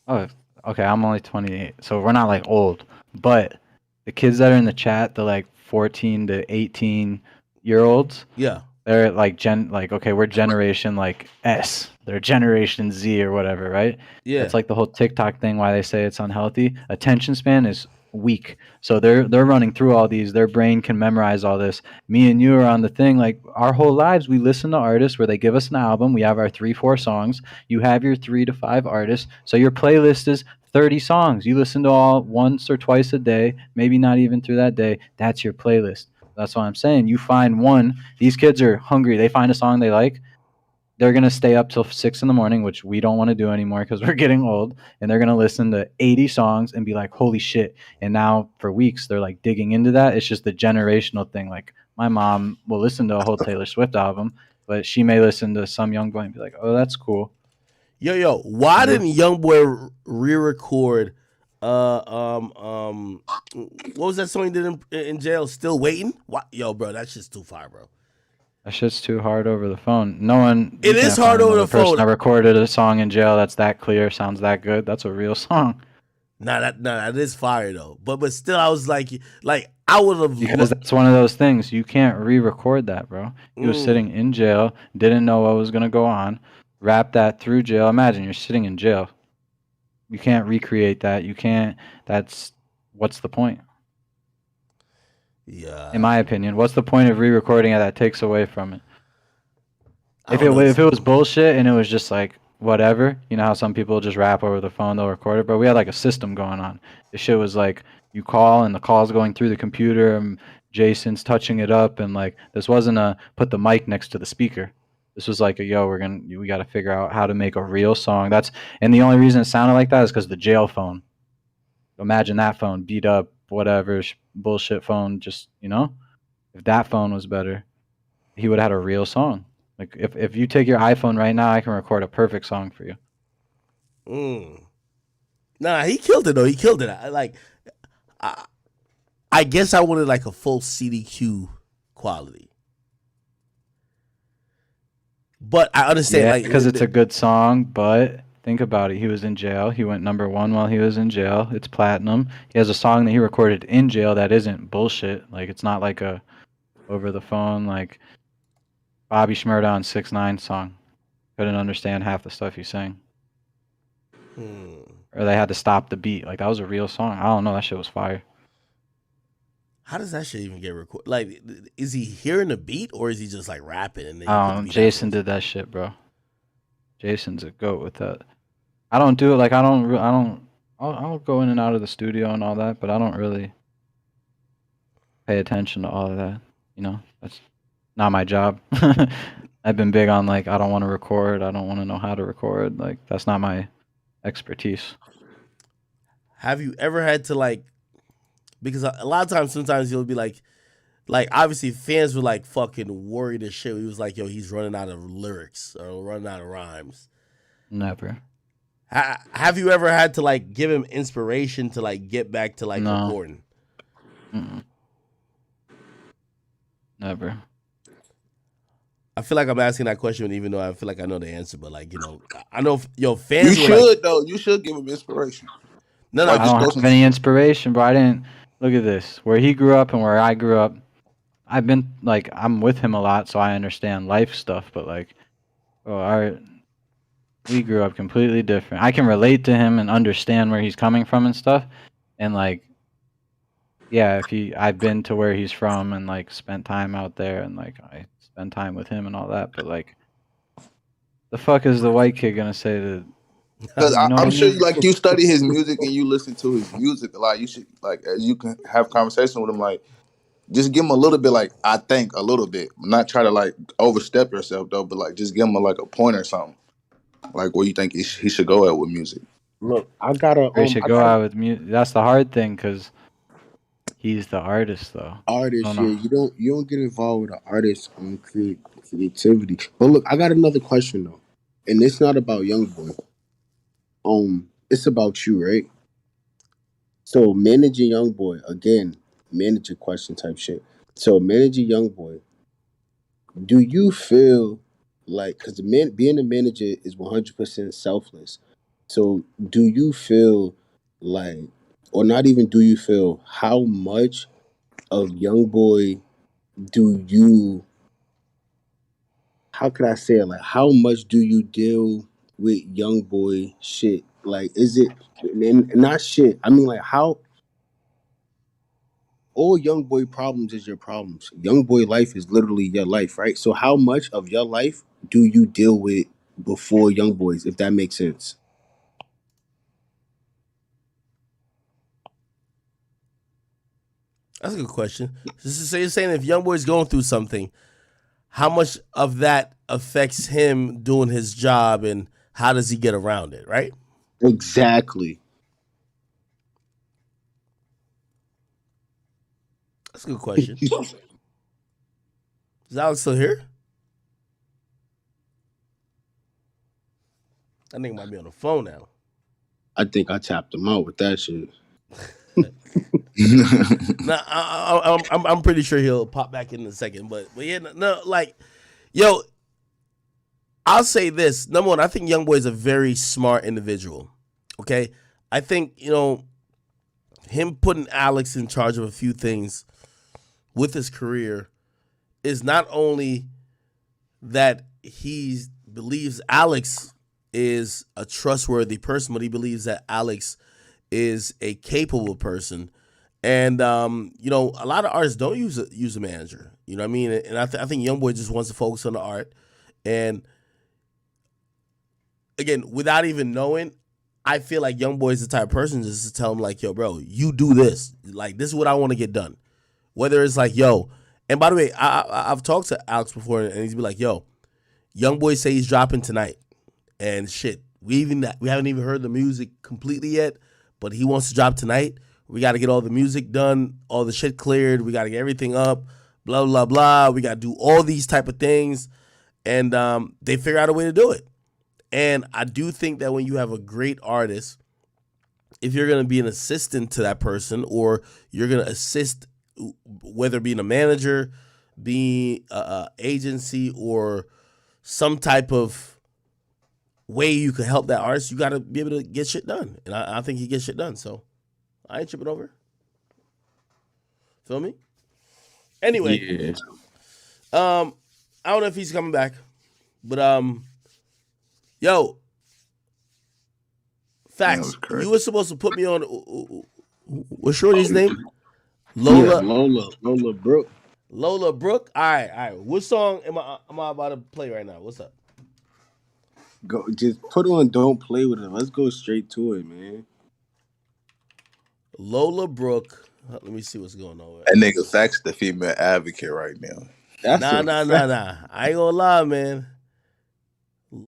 Speaker 2: Oh, okay. I'm only 28, so we're not like old. But the kids that are in the chat, the like 14 to 18-year-olds,
Speaker 1: Yeah.
Speaker 2: they're like okay, we're generation like S. They're generation Z or whatever, right?
Speaker 1: Yeah.
Speaker 2: That's like the whole TikTok thing, why they say it's unhealthy. Attention span is weak. So they're running through all these. Their brain can memorize all this. Me and you are on the thing, like our whole lives we listen to artists where they give us an album. We have our 3-4 songs. You have your 3 to 5 artists. So your playlist is 30 songs. You listen to all once or twice a day, maybe not even through that day. That's your playlist. That's what I'm saying. You find one. These kids are hungry. They find a song they like. They're going to stay up till 6 in the morning, which we don't want to do anymore because we're getting old. And they're going to listen to 80 songs and be like, holy shit. And now for weeks, they're like digging into that. It's just the generational thing. Like my mom will listen to a whole Taylor Swift album, but she may listen to some Youngboy and be like, oh, that's cool.
Speaker 1: Yo, why didn't Youngboy re-record what was that song he did in jail? Still Waiting? What? Yo, bro, that shit's too far, bro.
Speaker 2: That shit's too hard over the phone. No one.
Speaker 1: It is hard over the phone.
Speaker 2: I recorded a song in jail that's that clear, sounds that good. That's a real song.
Speaker 1: That is fire though. But still, I was like I would have,
Speaker 2: because that's one of those things you can't re-record that, bro. He was sitting in jail, didn't know what was gonna go on, rap that through jail. Imagine you're sitting in jail. You can't recreate that. You can't. What's the point?
Speaker 1: Yeah.
Speaker 2: In my opinion, what's the point of re-recording it? That takes away from it. If it was bullshit and it was just like whatever, you know how some people just rap over the phone, they'll record it, but we had like a system going on. This shit was like you call and the call's going through the computer and Jason's touching it up, and like this wasn't a put the mic next to the speaker. This was like we got to figure out how to make a real song. And the only reason it sounded like that is because the jail phone. Imagine that phone beat up, whatever bullshit phone. Just if that phone was better, he would have had a real song. Like if you take your iPhone right now, I can record a perfect song for you.
Speaker 1: Nah, he killed it though. He killed it. I guess I wanted like a full CDQ quality. But I understand,
Speaker 2: because it's a good song. But think about it. He was in jail. He went #1 while he was in jail. It's platinum. He has a song that he recorded in jail that isn't bullshit. Like it's not like a over the phone like Bobby Shmurda on 6ix9ine song. Couldn't understand half the stuff he's saying. Or they had to stop the beat. Like that was a real song. I don't know. That shit was fire.
Speaker 1: How does that shit even get recorded? Like, is he hearing the beat or is he just like rapping? And
Speaker 2: Jason did that shit, bro. Jason's a goat with that. I don't do it. Like I'll go in and out of the studio and all that, but I don't really pay attention to all of that. That's not my job. I've been big on like I don't want to record. I don't want to know how to record. Like that's not my expertise.
Speaker 1: Have you ever had to like? Because a lot of times, sometimes you'll be like obviously fans were like fucking worried as shit. He was like, yo, he's running out of lyrics or running out of rhymes.
Speaker 2: Never.
Speaker 1: Have you ever had to like give him inspiration to like get back to like recording?
Speaker 2: Never.
Speaker 1: I feel like I'm asking that question even though I feel like I know the answer, but like, I know fans.
Speaker 6: You should though. You should give him inspiration.
Speaker 1: No,
Speaker 2: I don't have any inspiration, bro. I didn't look at this. Where he grew up and where I grew up, I've been like I'm with him a lot, so I understand life stuff. But like, we grew up completely different. I can relate to him and understand where he's coming from and stuff. And like, yeah, I've been to where he's from and like spent time out there and like I spend time with him and all that. But like, the fuck is the white kid gonna say to?
Speaker 6: Because I'm sure like you study his music and you listen to his music a lot. You should like you can have conversation with him like just give him a little bit like I think a little bit. Not try to like overstep yourself though, but like just give him like a point or something. Like where you think he should go at with music.
Speaker 5: Look, I gotta
Speaker 2: They should
Speaker 5: I
Speaker 2: go
Speaker 5: got
Speaker 2: out with music. That's the hard thing because he's the artist, though. I
Speaker 5: artists.
Speaker 2: don't
Speaker 5: Yeah,
Speaker 2: know.
Speaker 5: you don't get involved with an artist on creativity. But look, I got another question though, and it's not about Youngboy. It's about you, right? So managing Youngboy again, manager question type shit. So managing Youngboy, do you feel like because the man being a manager is 100% selfless? So do you feel like, or not even do you feel, how much of Youngboy do you? How could I say it? Like, how much do you deal with Youngboy shit? Like, is it and not shit? I mean, like, how all young boy problems is your problems. Young boy life is literally your life, right? So how much of your life do you deal with before young boys, if that makes sense?
Speaker 1: That's a good question. So you're saying if Youngboy's going through something, how much of that affects him doing his job, and how does he get around it? Right.
Speaker 5: Exactly.
Speaker 1: That's a good question. Is Alex still here? That nigga might be on the phone now.
Speaker 5: I think I tapped him out with that shit.
Speaker 1: Nah, I'm pretty sure he'll pop back in a second. But yeah, no, like, yo, I'll say this. Number one, I think Youngboy is a very smart individual. Okay, I think him putting Alex in charge of a few things with his career is not only that he believes Alex is a trustworthy person, but he believes that Alex is a capable person. And a lot of artists don't use a manager. You know what I mean? And I think Youngboy just wants to focus on the art. And again, without even knowing, I feel like Youngboy is the type of person just to tell him like, yo, bro, you do this. Like, this is what I want to get done. Whether it's like, yo, and by the way, I've talked to Alex before, and he's be like, yo, Youngboy say he's dropping tonight, and shit, we haven't even heard the music completely yet, but he wants to drop tonight. We got to get all the music done, all the shit cleared. We got to get everything up, blah blah blah. We got to do all these type of things, and they figure out a way to do it. And I do think that when you have a great artist, if you're going to be an assistant to that person, or you're going to assist, whether being a manager, being a agency, or some type of way you could help that artist, you got to be able to get shit done. And I think he gets shit done. So I ain't tripping over. Feel me? Anyway,
Speaker 5: Yeah.
Speaker 1: I don't know if he's coming back, but yo, facts. You were supposed to put me on. What's Shorty's name?
Speaker 5: Yeah,
Speaker 1: Lola.
Speaker 5: Lola Brooke.
Speaker 1: Lola Brooke. All right. What song am I about to play right now? What's up?
Speaker 5: Go, just put on Don't Play With It. Let's go straight to it, man.
Speaker 1: Lola Brooke. Let me see what's going on.
Speaker 6: That nigga Facts the female advocate right now.
Speaker 5: That's
Speaker 1: Nah. I ain't gonna lie, man.